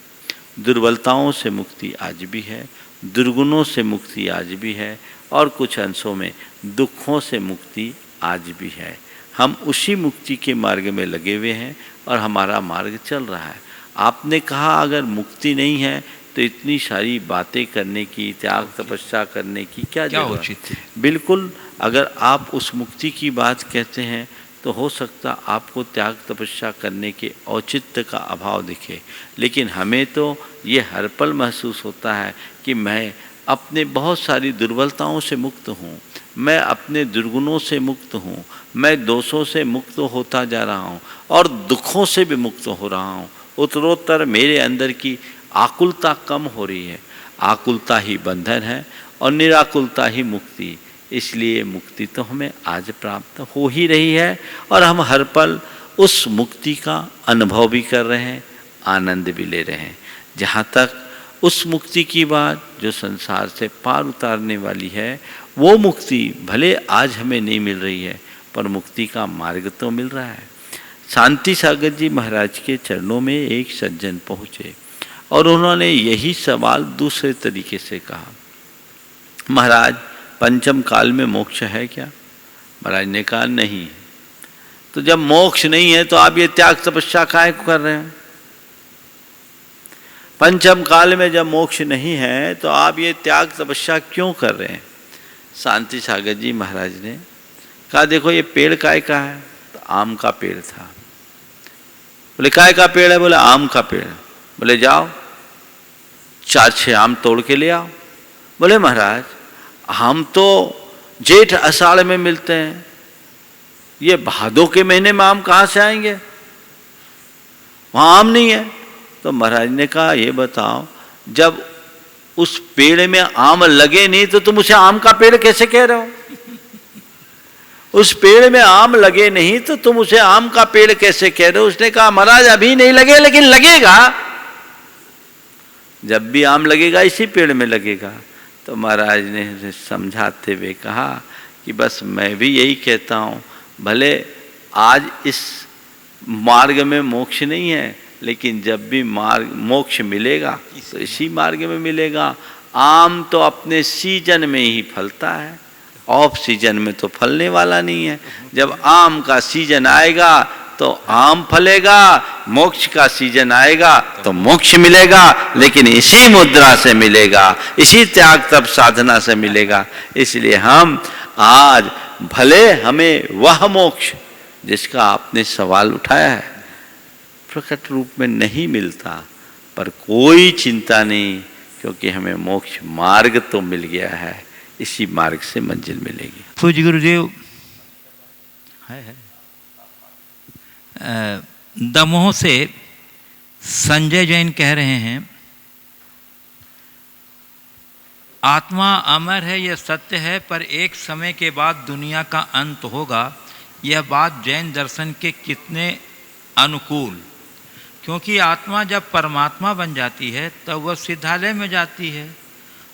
दुर्बलताओं से मुक्ति आज भी है, दुर्गुणों से मुक्ति आज भी है, और कुछ अंशों में दुखों से मुक्ति आज भी है। हम उसी मुक्ति के मार्ग में लगे हुए हैं और हमारा मार्ग चल रहा है। आपने कहा अगर मुक्ति नहीं है तो इतनी सारी बातें करने की, त्याग तपस्या करने की क्या जरूरत है? बिल्कुल, अगर आप उस मुक्ति की बात कहते हैं तो हो सकता आपको त्याग तपस्या करने के औचित्य का अभाव दिखे, लेकिन हमें तो ये हर पल महसूस होता है कि मैं अपने बहुत सारी दुर्बलताओं से मुक्त हूँ, मैं अपने दुर्गुणों से मुक्त हूँ, मैं दोषों से मुक्त होता जा रहा हूँ और दुखों से भी मुक्त हो रहा हूँ। उत्तरोत्तर मेरे अंदर की आकुलता कम हो रही है। आकुलता ही बंधन है और निराकुलता ही मुक्ति। इसलिए मुक्ति तो हमें आज प्राप्त हो ही रही है और हम हर पल उस मुक्ति का अनुभव भी कर रहे हैं, आनंद भी ले रहे हैं। जहाँ तक उस मुक्ति की बात जो संसार से पार उतारने वाली है, वो मुक्ति भले आज हमें नहीं मिल रही है, पर मुक्ति का मार्ग तो मिल रहा है। शांति सागर जी महाराज के चरणों में एक सज्जन पहुँचे और उन्होंने यही सवाल दूसरे तरीके से कहा, महाराज पंचम काल में मोक्ष है क्या? महाराज ने कहा नहीं। तो जब मोक्ष नहीं है तो आप ये त्याग तपस्या काहे को कर रहे हैं? पंचम काल में जब मोक्ष नहीं है तो आप ये त्याग तपस्या क्यों कर रहे हैं? शांति सागर जी महाराज ने कहा, देखो ये पेड़ काय का है? तो आम का पेड़ था। बोले काय का पेड़ है? बोले आम का पेड़। बोले जाओ 4-6 आम तोड़ के ले आओ। बोले महाराज हम तो जेठ आषाढ़ में मिलते हैं, ये भादों के महीने में आम कहाँ से आएंगे? वहाँ आम नहीं है। तो महाराज ने कहा, ये बताओ जब उस पेड़ में आम लगे नहीं तो तुम उसे आम का पेड़ कैसे कह रहे हो? उस पेड़ में आम लगे नहीं तो तुम उसे आम का पेड़ कैसे कह रहे हो? उसने कहा, महाराज अभी नहीं लगे लेकिन लगेगा, जब भी आम लगेगा इसी पेड़ में लगेगा। तो महाराज ने समझाते हुए कहा कि बस मैं भी यही कहता हूँ, भले आज इस मार्ग में मोक्ष नहीं है, लेकिन जब भी मार्ग मोक्ष मिलेगा तो इसी मार्ग में मिलेगा। आम तो अपने सीजन में ही फलता है, ऑफ सीजन में तो फलने वाला नहीं है। जब आम का सीजन आएगा तो आम फलेगा, मोक्ष का सीजन आएगा तो मोक्ष मिलेगा, लेकिन इसी मुद्रा से मिलेगा, इसी त्याग तप साधना से मिलेगा। इसलिए हम आज भले हमें वह मोक्ष जिसका आपने सवाल उठाया है प्रकट रूप में नहीं मिलता, पर कोई चिंता नहीं, क्योंकि हमें मोक्ष मार्ग तो मिल गया है, इसी मार्ग से मंजिल मिलेगी। पूज्य गुरुदेव दमोह से संजय जैन कह रहे हैं, आत्मा अमर है, यह सत्य है, पर एक समय के बाद दुनिया का अंत होगा। यह बात जैन दर्शन के कितने अनुकूल, क्योंकि आत्मा जब परमात्मा बन जाती है तब वह सिद्धालय में जाती है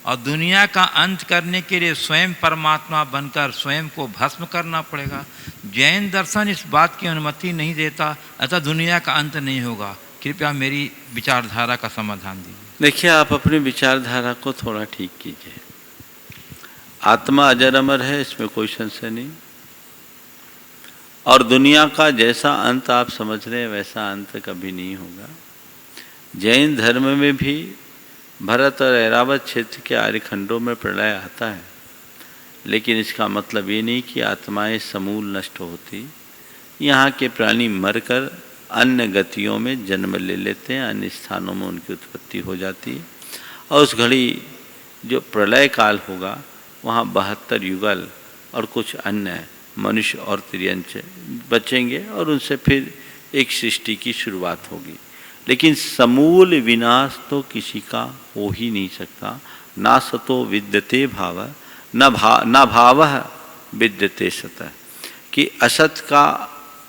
और दुनिया का अंत करने के लिए स्वयं परमात्मा बनकर स्वयं को भस्म करना पड़ेगा। जैन दर्शन इस बात की अनुमति नहीं देता, अतः दुनिया का अंत नहीं होगा। कृपया मेरी विचारधारा का समाधान दीजिए। देखिए, आप अपनी विचारधारा को थोड़ा ठीक कीजिए। आत्मा अजर अमर है, इसमें कोई संशय नहीं, और दुनिया का जैसा अंत आप समझ रहे हैं वैसा अंत कभी नहीं होगा। जैन धर्म में भी भरत और ऐरावत क्षेत्र के आर्यखंडों में प्रलय आता है, लेकिन इसका मतलब ये नहीं कि आत्माएं समूल नष्ट होती। यहाँ के प्राणी मरकर अन्य गतियों में जन्म ले लेते हैं, अन्य स्थानों में उनकी उत्पत्ति हो जाती है। और उस घड़ी जो प्रलय काल होगा वहाँ 72 युगल और कुछ अन्य मनुष्य और तिर्यंच बचेंगे और उनसे फिर एक सृष्टि की शुरुआत होगी। लेकिन समूल विनाश तो किसी का हो ही नहीं सकता। ना सतो विद्यते भाव न भाव विद्यते सतः, कि असत का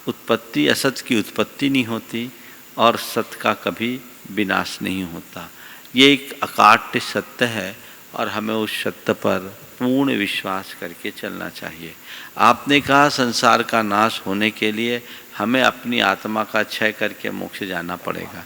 उत्पत्ति, असत की उत्पत्ति नहीं होती और सत का कभी विनाश नहीं होता। ये एक अकाट्य सत्य है और हमें उस सत्य पर पूर्ण विश्वास करके चलना चाहिए। आपने कहा संसार का नाश होने के लिए हमें अपनी आत्मा का क्षय करके मोक्ष जाना पड़ेगा।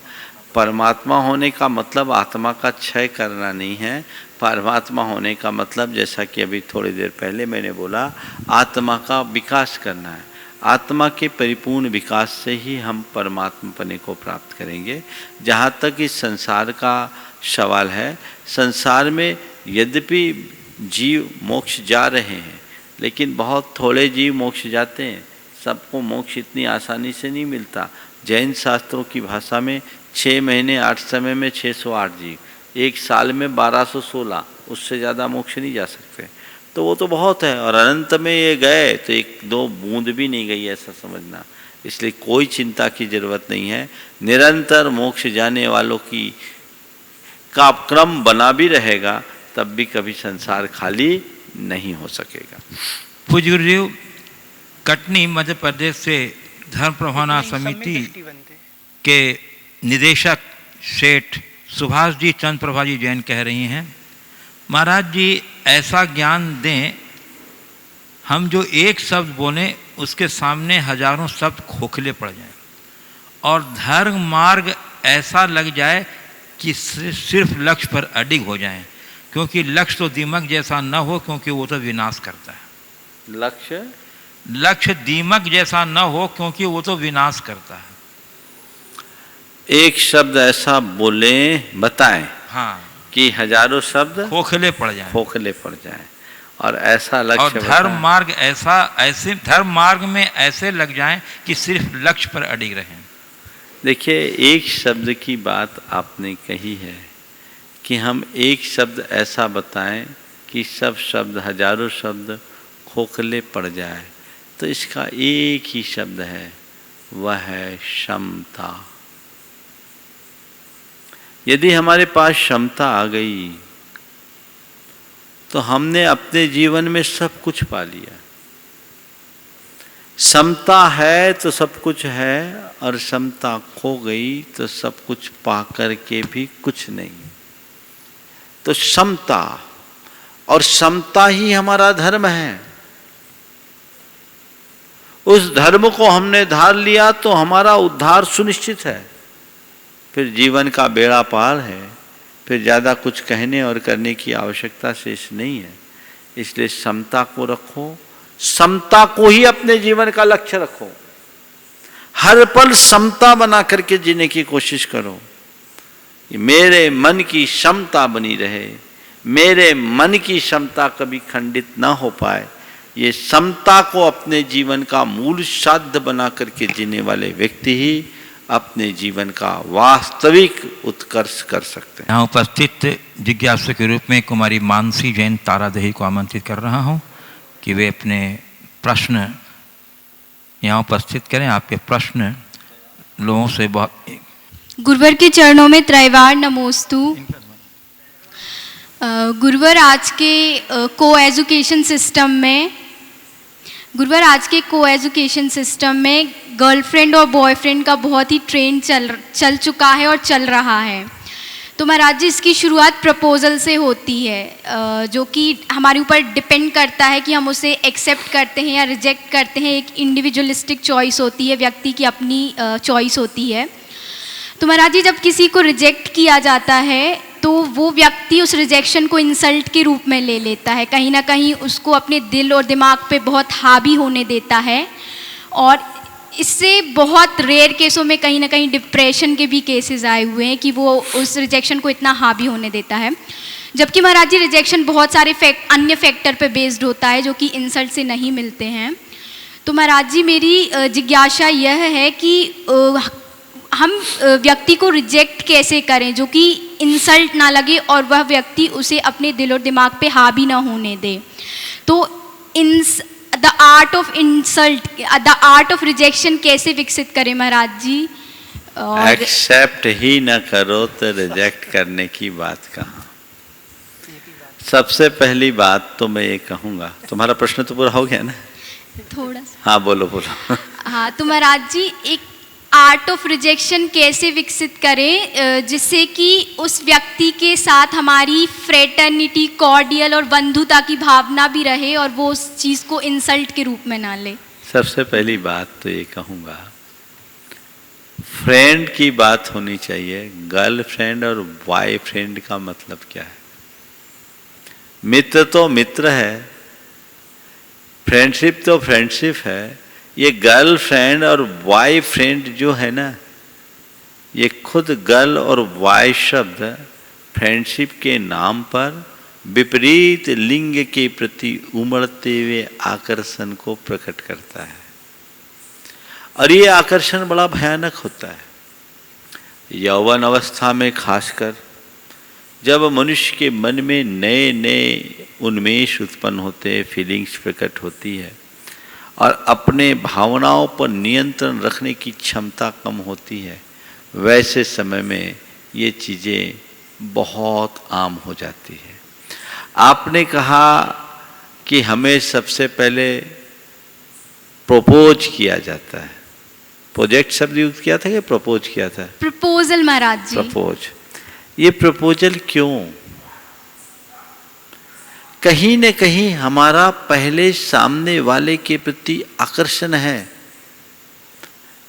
परमात्मा होने का मतलब आत्मा का क्षय करना नहीं है। परमात्मा होने का मतलब, जैसा कि अभी थोड़ी देर पहले मैंने बोला, आत्मा का विकास करना है। आत्मा के परिपूर्ण विकास से ही हम परमात्मपने को प्राप्त करेंगे। जहाँ तक इस संसार का सवाल है, संसार में यद्यपि जीव मोक्ष जा रहे हैं, लेकिन बहुत थोड़े जीव मोक्ष जाते हैं। सबको मोक्ष इतनी आसानी से नहीं मिलता। जैन शास्त्रों की भाषा में 6 महीने 8 समय में 608 जीव, एक साल में 1216, उससे ज़्यादा मोक्ष नहीं जा सकते। तो वो तो बहुत है। और अनंत में ये गए तो एक दो बूंद भी नहीं गई, ऐसा समझना। इसलिए कोई चिंता की जरूरत नहीं है। निरंतर मोक्ष जाने वालों की का क्रम बना भी रहेगा, तब भी कभी संसार खाली नहीं हो सकेगा। पूज्य गुरुदेव, कटनी मध्य प्रदेश से धर्म प्रभावना समिति के निदेशक सेठ सुभाष जी चंद प्रभा जी जैन कह रही हैं, महाराज जी ऐसा ज्ञान दें, हम जो एक शब्द बोलें उसके सामने हजारों शब्द खोखले पड़ जाएं और धर्म मार्ग ऐसा लग जाए कि सिर्फ लक्ष्य पर अडिग हो जाएं, क्योंकि लक्ष्य तो दीमक जैसा न हो, क्योंकि वो तो विनाश करता है। लक्ष्य दीमक जैसा न हो, क्योंकि वो तो विनाश करता है। एक शब्द ऐसा बोले, बताएं, हाँ, कि हजारों शब्द खोखले पड़ जाएं और ऐसा लक्ष्य, और धर्म मार्ग में ऐसे लग जाएं कि सिर्फ लक्ष्य पर अडिग रहें। देखिए, एक शब्द की बात आपने कही है कि हम एक शब्द ऐसा बताएं कि सब शब्द, हजारों शब्द खोखले पड़ जाए। तो इसका एक ही शब्द है, वह है क्षमता। यदि हमारे पास क्षमता आ गई तो हमने अपने जीवन में सब कुछ पा लिया। समता है तो सब कुछ है, और समता खो गई तो सब कुछ पा करके भी कुछ नहीं। तो समता, और समता ही हमारा धर्म है। उस धर्म को हमने धार लिया तो हमारा उद्धार सुनिश्चित है। फिर जीवन का बेड़ा पार है, फिर ज़्यादा कुछ कहने और करने की आवश्यकता शेष नहीं है। इसलिए समता को रखो, समता को ही अपने जीवन का लक्ष्य रखो। हर पल समता बना करके जीने की कोशिश करो। मेरे मन की क्षमता बनी रहे, मेरे मन की क्षमता कभी खंडित ना हो पाए। ये समता को अपने जीवन का मूल साध्य बना करके जीने वाले व्यक्ति ही अपने जीवन का वास्तविक उत्कर्ष कर सकते हैं। यहाँ उपस्थित जिज्ञासु के रूप में कुमारी मानसी जैन तारादेही को आमंत्रित कर रहा हूँ कि वे अपने प्रश्न यहाँ उपस्थित करें। आपके प्रश्न लोगों से बहुत। गुरुवर के चरणों में त्रैवार नमोस्तु। गुरुवर, आज के को एजुकेशन सिस्टम में गर्लफ्रेंड और बॉयफ्रेंड का बहुत ही ट्रेंड चल चुका है और चल रहा है। तो महाराज जी, इसकी शुरुआत प्रपोजल से होती है, जो कि हमारे ऊपर डिपेंड करता है कि हम उसे एक्सेप्ट करते हैं या रिजेक्ट करते हैं। एक इंडिविजुअलिस्टिक चॉइस होती है, व्यक्ति की अपनी चॉइस होती है। तो महाराज जी, जब किसी को रिजेक्ट किया जाता है तो वो व्यक्ति उस रिजेक्शन को इंसल्ट के रूप में ले लेता है, कहीं ना कहीं उसको अपने दिल और दिमाग पे बहुत हावी होने देता है, और इससे बहुत रेयर केसों में कहीं ना कहीं डिप्रेशन के भी केसेस आए हुए हैं कि वो उस रिजेक्शन को इतना हावी होने देता है। जबकि महाराज जी, रिजेक्शन बहुत सारे अन्य फैक्टर पे बेस्ड होता है जो कि इंसल्ट से नहीं मिलते हैं। तो महाराज जी, मेरी जिज्ञासा यह है कि हम व्यक्ति को रिजेक्ट कैसे करें जो कि इंसल्ट ना लगे और वह व्यक्ति उसे अपने दिल और दिमाग पे हावी ना होने दे। तो the art of insult, the art of rejection कैसे विकसित करें महाराज जी? और एक्सेप्ट ही ना करो तो रिजेक्ट करने की बात कहाँ। सबसे पहली बात तो मैं ये कहूँगा, तुम्हारा प्रश्न तो पूरा हो गया ना? थोड़ा सा। हाँ बोलो बोलो। हाँ, तो महाराज जी एक आर्ट ऑफ रिजेक्शन कैसे विकसित करें जिससे कि उस व्यक्ति के साथ हमारी फ्रेटर्निटी, कॉर्डियल और बंधुता की भावना भी रहे और वो उस चीज़ को इंसल्ट के रूप में ना ले। सबसे पहली बात तो ये कहूँगा, फ्रेंड की बात होनी चाहिए। गर्लफ्रेंड और बॉयफ्रेंड का मतलब क्या है? मित्र तो मित्र है, फ्रेंडशिप तो फ्रेंडशिप है। ये गर्लफ्रेंड और बॉयफ्रेंड जो है ना, ये खुद गर्ल और बॉय शब्द फ्रेंडशिप के नाम पर विपरीत लिंग के प्रति उमड़ते हुए आकर्षण को प्रकट करता है। और ये आकर्षण बड़ा भयानक होता है। यौवन अवस्था में खासकर जब मनुष्य के मन में नए नए उन्मेष उत्पन्न होते हैं, फीलिंग्स प्रकट होती है और अपने भावनाओं पर नियंत्रण रखने की क्षमता कम होती है, वैसे समय में ये चीज़ें बहुत आम हो जाती है। आपने कहा कि हमें सबसे पहले प्रपोज किया जाता है। प्रोजेक्ट शब्द यूज किया था कि प्रपोज किया था? प्रपोजल महाराज जी। प्रपोज। ये प्रपोजल क्यों? कहीं न कहीं हमारा पहले सामने वाले के प्रति आकर्षण है,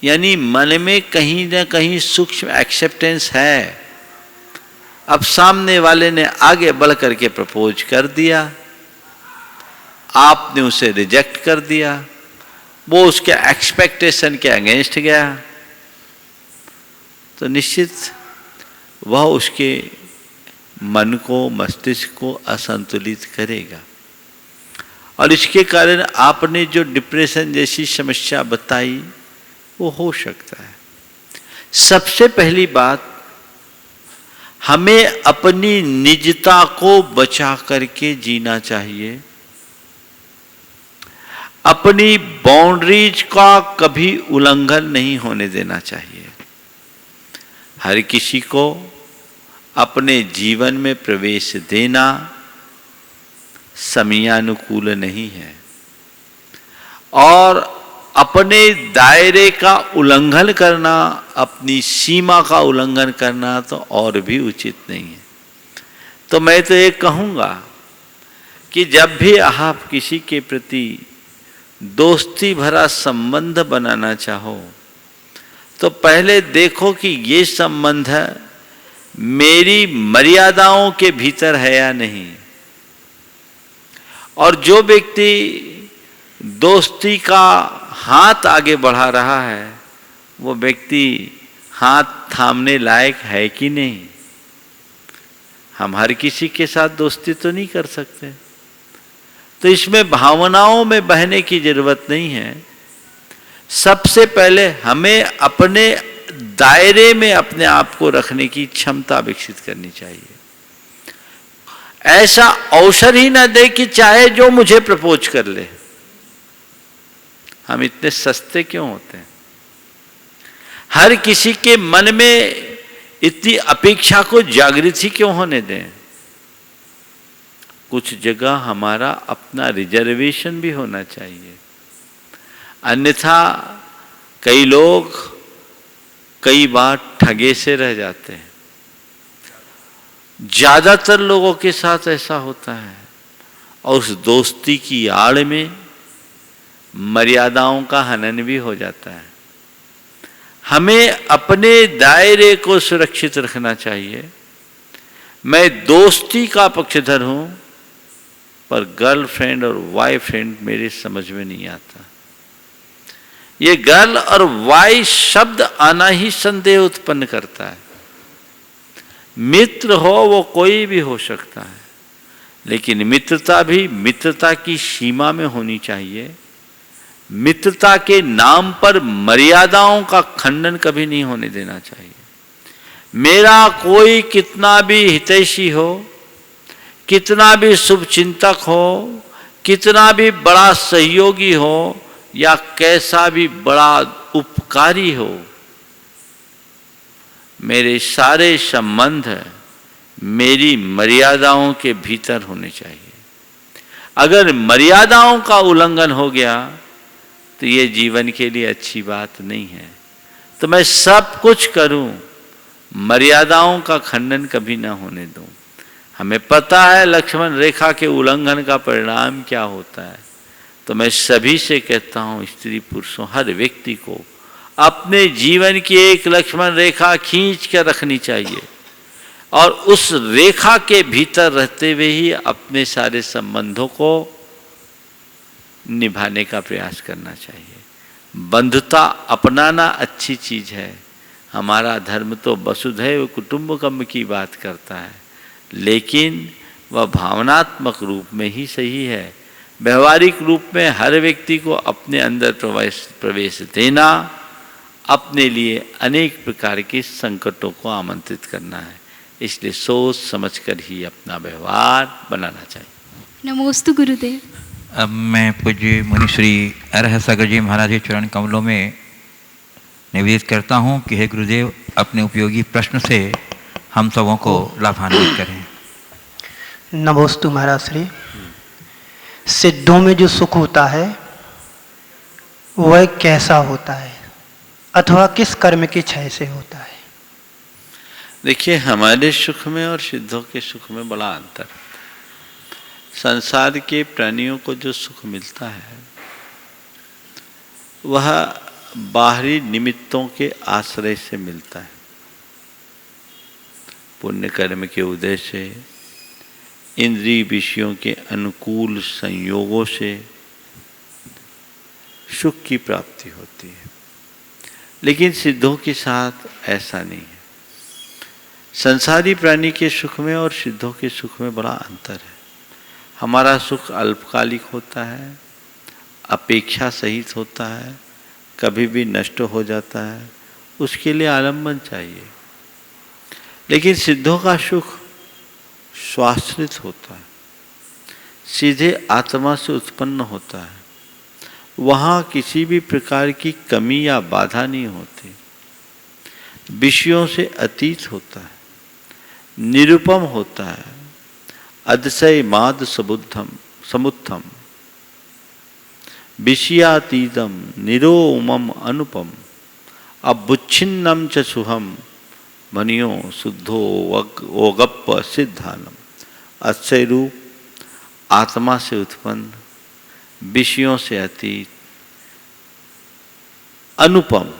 यानी मन में कहीं न कहीं सूक्ष्म एक्सेप्टेंस है। अब सामने वाले ने आगे बढ़ करके प्रपोज कर दिया, आपने उसे रिजेक्ट कर दिया, वो उसके एक्सपेक्टेशन के अगेंस्ट गया, तो निश्चित वह उसके मन को, मस्तिष्क को असंतुलित करेगा। और इसके कारण आपने जो डिप्रेशन जैसी समस्या बताई वो हो सकता है। सबसे पहली बात, हमें अपनी निजता को बचा करके जीना चाहिए। अपनी बाउंड्रीज का कभी उल्लंघन नहीं होने देना चाहिए। हर किसी को अपने जीवन में प्रवेश देना समयानुकूल नहीं है और अपने दायरे का उल्लंघन करना, अपनी सीमा का उल्लंघन करना तो और भी उचित नहीं है। तो मैं तो ये कहूँगा कि जब भी आप किसी के प्रति दोस्ती भरा संबंध बनाना चाहो तो पहले देखो कि ये संबंध मेरी मर्यादाओं के भीतर है या नहीं। और जो व्यक्ति दोस्ती का हाथ आगे बढ़ा रहा है वो व्यक्ति हाथ थामने लायक है कि नहीं। हम हर किसी के साथ दोस्ती तो नहीं कर सकते, तो इसमें भावनाओं में बहने की जरूरत नहीं है। सबसे पहले हमें अपने दायरे में अपने आप को रखने की क्षमता विकसित करनी चाहिए। ऐसा अवसर ही ना दे कि चाहे जो मुझे प्रपोज कर ले। हम इतने सस्ते क्यों होते हैं? हर किसी के मन में इतनी अपेक्षा को जागृत ही क्यों होने दें? कुछ जगह हमारा अपना रिजर्वेशन भी होना चाहिए, अन्यथा कई लोग कई बार ठगे से रह जाते हैं। ज्यादातर लोगों के साथ ऐसा होता है और उस दोस्ती की आड़ में मर्यादाओं का हनन भी हो जाता है। हमें अपने दायरे को सुरक्षित रखना चाहिए। मैं दोस्ती का पक्षधर हूं, पर गर्लफ्रेंड और बॉयफ्रेंड मेरे समझ में नहीं आता। ये गर्ल और बॉय शब्द आना ही संदेह उत्पन्न करता है। मित्र हो वो कोई भी हो सकता है, लेकिन मित्रता भी मित्रता की सीमा में होनी चाहिए। मित्रता के नाम पर मर्यादाओं का खंडन कभी नहीं होने देना चाहिए। मेरा कोई कितना भी हितैषी हो, कितना भी शुभचिंतक हो, कितना भी बड़ा सहयोगी हो या कैसा भी बड़ा उपकारी हो, मेरे सारे संबंध मेरी मर्यादाओं के भीतर होने चाहिए। अगर मर्यादाओं का उल्लंघन हो गया तो ये जीवन के लिए अच्छी बात नहीं है। तो मैं सब कुछ करूं, मर्यादाओं का खंडन कभी ना होने दूं। हमें पता है लक्ष्मण रेखा के उल्लंघन का परिणाम क्या होता है। तो मैं सभी से कहता हूं, स्त्री पुरुषों, हर व्यक्ति को अपने जीवन की एक लक्ष्मण रेखा खींच कर रखनी चाहिए और उस रेखा के भीतर रहते हुए ही अपने सारे संबंधों को निभाने का प्रयास करना चाहिए। बंधुता अपनाना अच्छी चीज है। हमारा धर्म तो वसुधैव कुटुंबकम की बात करता है, लेकिन वह भावनात्मक रूप में ही सही है। व्यवहारिक रूप में हर व्यक्ति को अपने अंदर प्रवेश देना, अपने लिए अनेक प्रकार के संकटों को आमंत्रित करना है। इसलिए सोच समझकर ही अपना व्यवहार बनाना चाहिए। नमोस्तु गुरुदेव। अब मैं पूज्य मुनिश्री अरह सागर जी महाराज के चरण कमलों में निवेदन करता हूँ कि हे गुरुदेव, अपने उपयोगी प्रश्न से हम सबों को लाभान्वित करें। नमोस्तु महाराज श्री। सिद्धों में जो सुख होता है वह कैसा होता है अथवा किस कर्म के क्षय से होता है? देखिए, हमारे सुख में और सिद्धों के सुख में बड़ा अंतर है। संसार के प्राणियों को जो सुख मिलता है वह बाहरी निमित्तों के आश्रय से मिलता है। पुण्य कर्म के उदय से, इंद्रिय विषयों के अनुकूल संयोगों से सुख की प्राप्ति होती है। लेकिन सिद्धों के साथ ऐसा नहीं है। संसारी प्राणी के सुख में और सिद्धों के सुख में बड़ा अंतर है। हमारा सुख अल्पकालिक होता है, अपेक्षा सहित होता है, कभी भी नष्ट हो जाता है, उसके लिए आलम्बन चाहिए। लेकिन सिद्धों का सुख स्वाश्रित होता है, सीधे आत्मा से उत्पन्न होता है। वहाँ किसी भी प्रकार की कमी या बाधा नहीं होती, विषयों से अतीत होता है, निरुपम होता है, अतिशय माद समुत्थम विषयातीतम निरोमम अनुपम अबुच्छिन्नम च सुहम मनियो शुद्धो ओगप्प सिद्धानम। अक्षय रूप, आत्मा से उत्पन्न, विषयों से अतीत, अनुपम,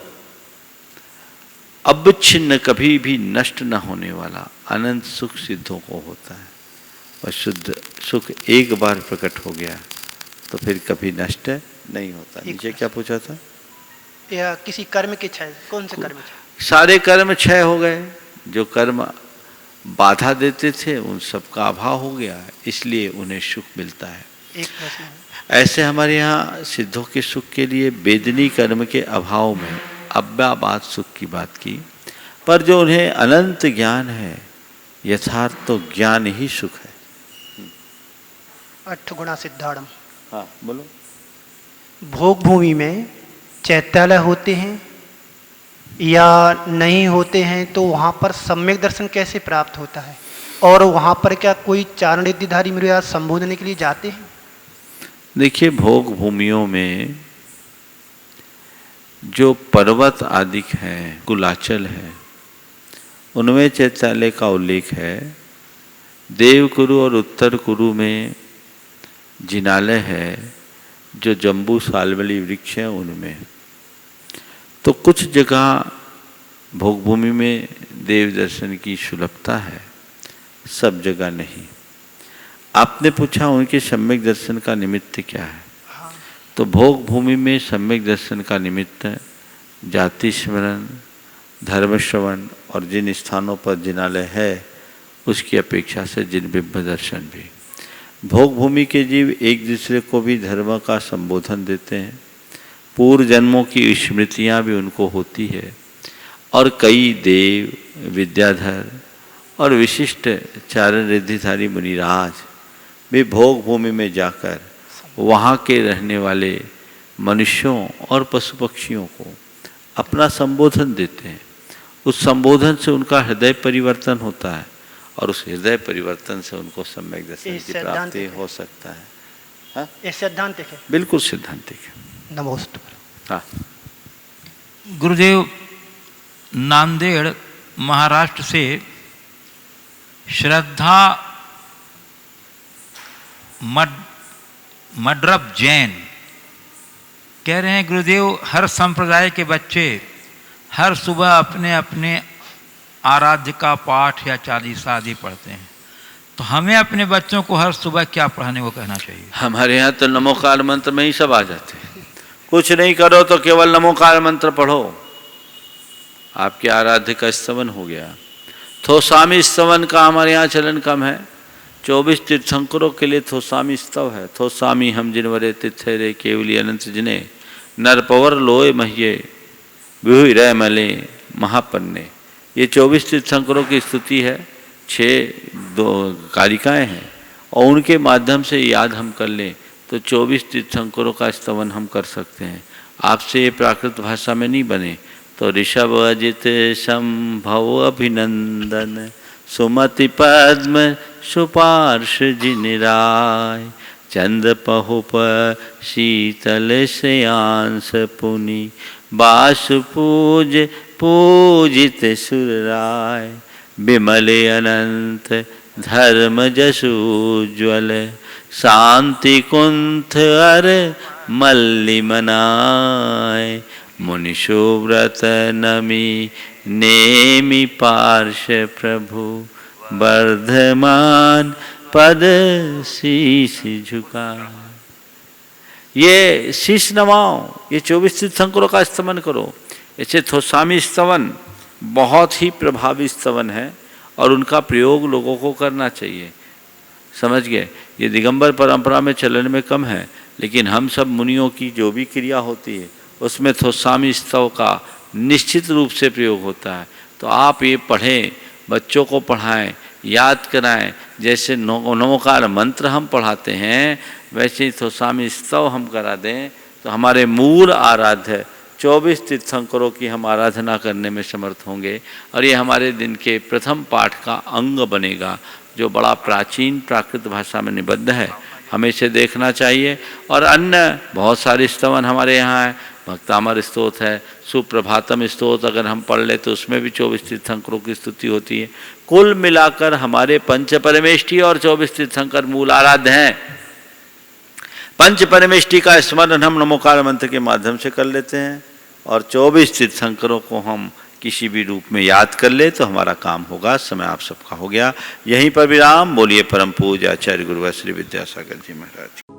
अविच्छिन्न, कभी भी नष्ट न होने वाला अनंत सुख सिद्धों को होता है। और शुद्ध सुख एक बार प्रकट हो गया तो फिर कभी नष्ट नहीं होता। नीचे क्या पूछा था? या किसी कर्म के क्षय, कौन से कर्म क्षय? सारे कर्म क्षय हो गए। जो कर्म बाधा देते थे उन सब का अभाव हो गया, इसलिए उन्हें सुख मिलता है। एक प्रश्न है। ऐसे हमारे यहाँ सिद्धों के सुख के लिए वेदनी कर्म के अभाव में अव्याबाद सुख की बात की, पर जो उन्हें अनंत ज्ञान है, यथार्थ तो ज्ञान ही सुख है। 8 गुणा सिद्धाड़म। हाँ बोलो। भोग भूमि में चैत्यालय होते हैं या नहीं होते हैं, तो वहाँ पर सम्यक दर्शन कैसे प्राप्त होता है? और वहाँ पर क्या कोई चारण रिद्धिधारी मृग संबोधने के लिए जाते हैं? देखिए, भोग भूमियों में जो पर्वत आदि हैं, कुलाचल है, उनमें चैत्यालय का उल्लेख है। देवकुरु और उत्तर कुरु में जिनालय है, जो जम्बू सालवली वृक्ष है उनमें। तो कुछ जगह भोग भूमि में देव दर्शन की सुलभता है, सब जगह नहीं। आपने पूछा उनके सम्यक दर्शन का निमित्त क्या है? तो भोग भूमि में सम्यक दर्शन का निमित्त जाति स्मरण, धर्म श्रवण और जिन स्थानों पर जिनालय है उसकी अपेक्षा से जिन बिंब दर्शन भी। भोग भूमि के जीव एक दूसरे को भी धर्म का संबोधन देते हैं, पूर्व जन्मों की स्मृतियाँ भी उनको होती है। और कई देव, विद्याधर और विशिष्ट चारण रिद्धिधारी मुनिराज भी भोग भूमि में जाकर वहाँ के रहने वाले मनुष्यों और पशु पक्षियों को अपना संबोधन देते हैं। उस संबोधन से उनका हृदय परिवर्तन होता है और उस हृदय परिवर्तन से उनको सम्यक दर्शन की प्राप्ति हो सकता है। हाँ, ये सैद्धांतिक है। बिल्कुल सिद्धांतिक है। नमस्ते। हाँ, गुरुदेव नांदेड़ महाराष्ट्र से श्रद्धा मड्रब जैन कह रहे हैं, गुरुदेव हर संप्रदाय के बच्चे हर सुबह अपने अपने आराध्य का पाठ या चालीसा आदि पढ़ते हैं, तो हमें अपने बच्चों को हर सुबह क्या पढ़ाने को कहना चाहिए? हमारे यहाँ तो नमोकार मंत्र में ही सब आ जाते हैं। कुछ नहीं करो तो केवल नमोकार मंत्र पढ़ो, आपके आराध्य का स्तवन हो गया। थोसामी स्तवन का हमारे यहाँ चलन कम है। 24 तीर्थंकरों के लिए थोसामी स्तव है। थोसामी हम जिनवरे तिथेरे केवली अनंत जिने नरपवर लोय महिये विहुई रह मले महापन्ने। ये 24 तीर्थंकरों की स्तुति है। 6 कारिकाएँ हैं और उनके माध्यम से याद हम कर लें तो 24 तीर्थंकरों का स्तवन हम कर सकते हैं। आपसे ये प्राकृत भाषा में नहीं बने तो ऋषभ अजित संभव अभिनंदन सुमति पद्म सुपार्श जिनराय चंद पहुप शीतल श्रेयांस पुनि बास पूज पूजित सुरराय विमले अनंत धर्म जसूज्वल शांति कुंथ अर मल्लि मनाय मुनिशुव्रत नमी नेमि पार्श प्रभु वर्धमान पद शीश झुका। ये शीश नवाओ, ये 24 तीर्थंकरों का स्तवन करो। ऐसे थोसामी स्तवन बहुत ही प्रभावी स्तवन है और उनका प्रयोग लोगों को करना चाहिए। समझ गए? ये दिगंबर परंपरा में चलन में कम है, लेकिन हम सब मुनियों की जो भी क्रिया होती है उसमें थोसामी स्तव का निश्चित रूप से प्रयोग होता है। तो आप ये पढ़ें, बच्चों को पढ़ाएं, याद कराएं। जैसे नमोकार मंत्र हम पढ़ाते हैं वैसे ही थोसामी स्तव हम करा दें तो हमारे मूल आराध्य 24 तीर्थंकरों की हम आराधना करने में समर्थ होंगे और ये हमारे दिन के प्रथम पाठ का अंग बनेगा, जो बड़ा प्राचीन प्राकृत भाषा में निबद्ध है। हमें इसे देखना चाहिए। और अन्य बहुत सारे स्तवन हमारे यहाँ है। भक्तामर स्तोत्र है, सुप्रभातम स्तोत्र अगर हम पढ़ ले तो उसमें भी 24 तीर्थंकरों की स्तुति होती है। कुल मिलाकर हमारे पंच परमेष्ठी और 24 तीर्थंकर मूल आराध्य हैं। पंच परमेष्ठी का स्मरण हम नमोकार मंत्र के माध्यम से कर लेते हैं और 24 तीर्थंकरों को हम किसी भी रूप में याद कर ले तो हमारा काम होगा। समय आप सबका हो गया। यहीं पर विराम। बोलिए परम पूज्य आचार्य गुरुवर श्री विद्यासागर जी महाराज।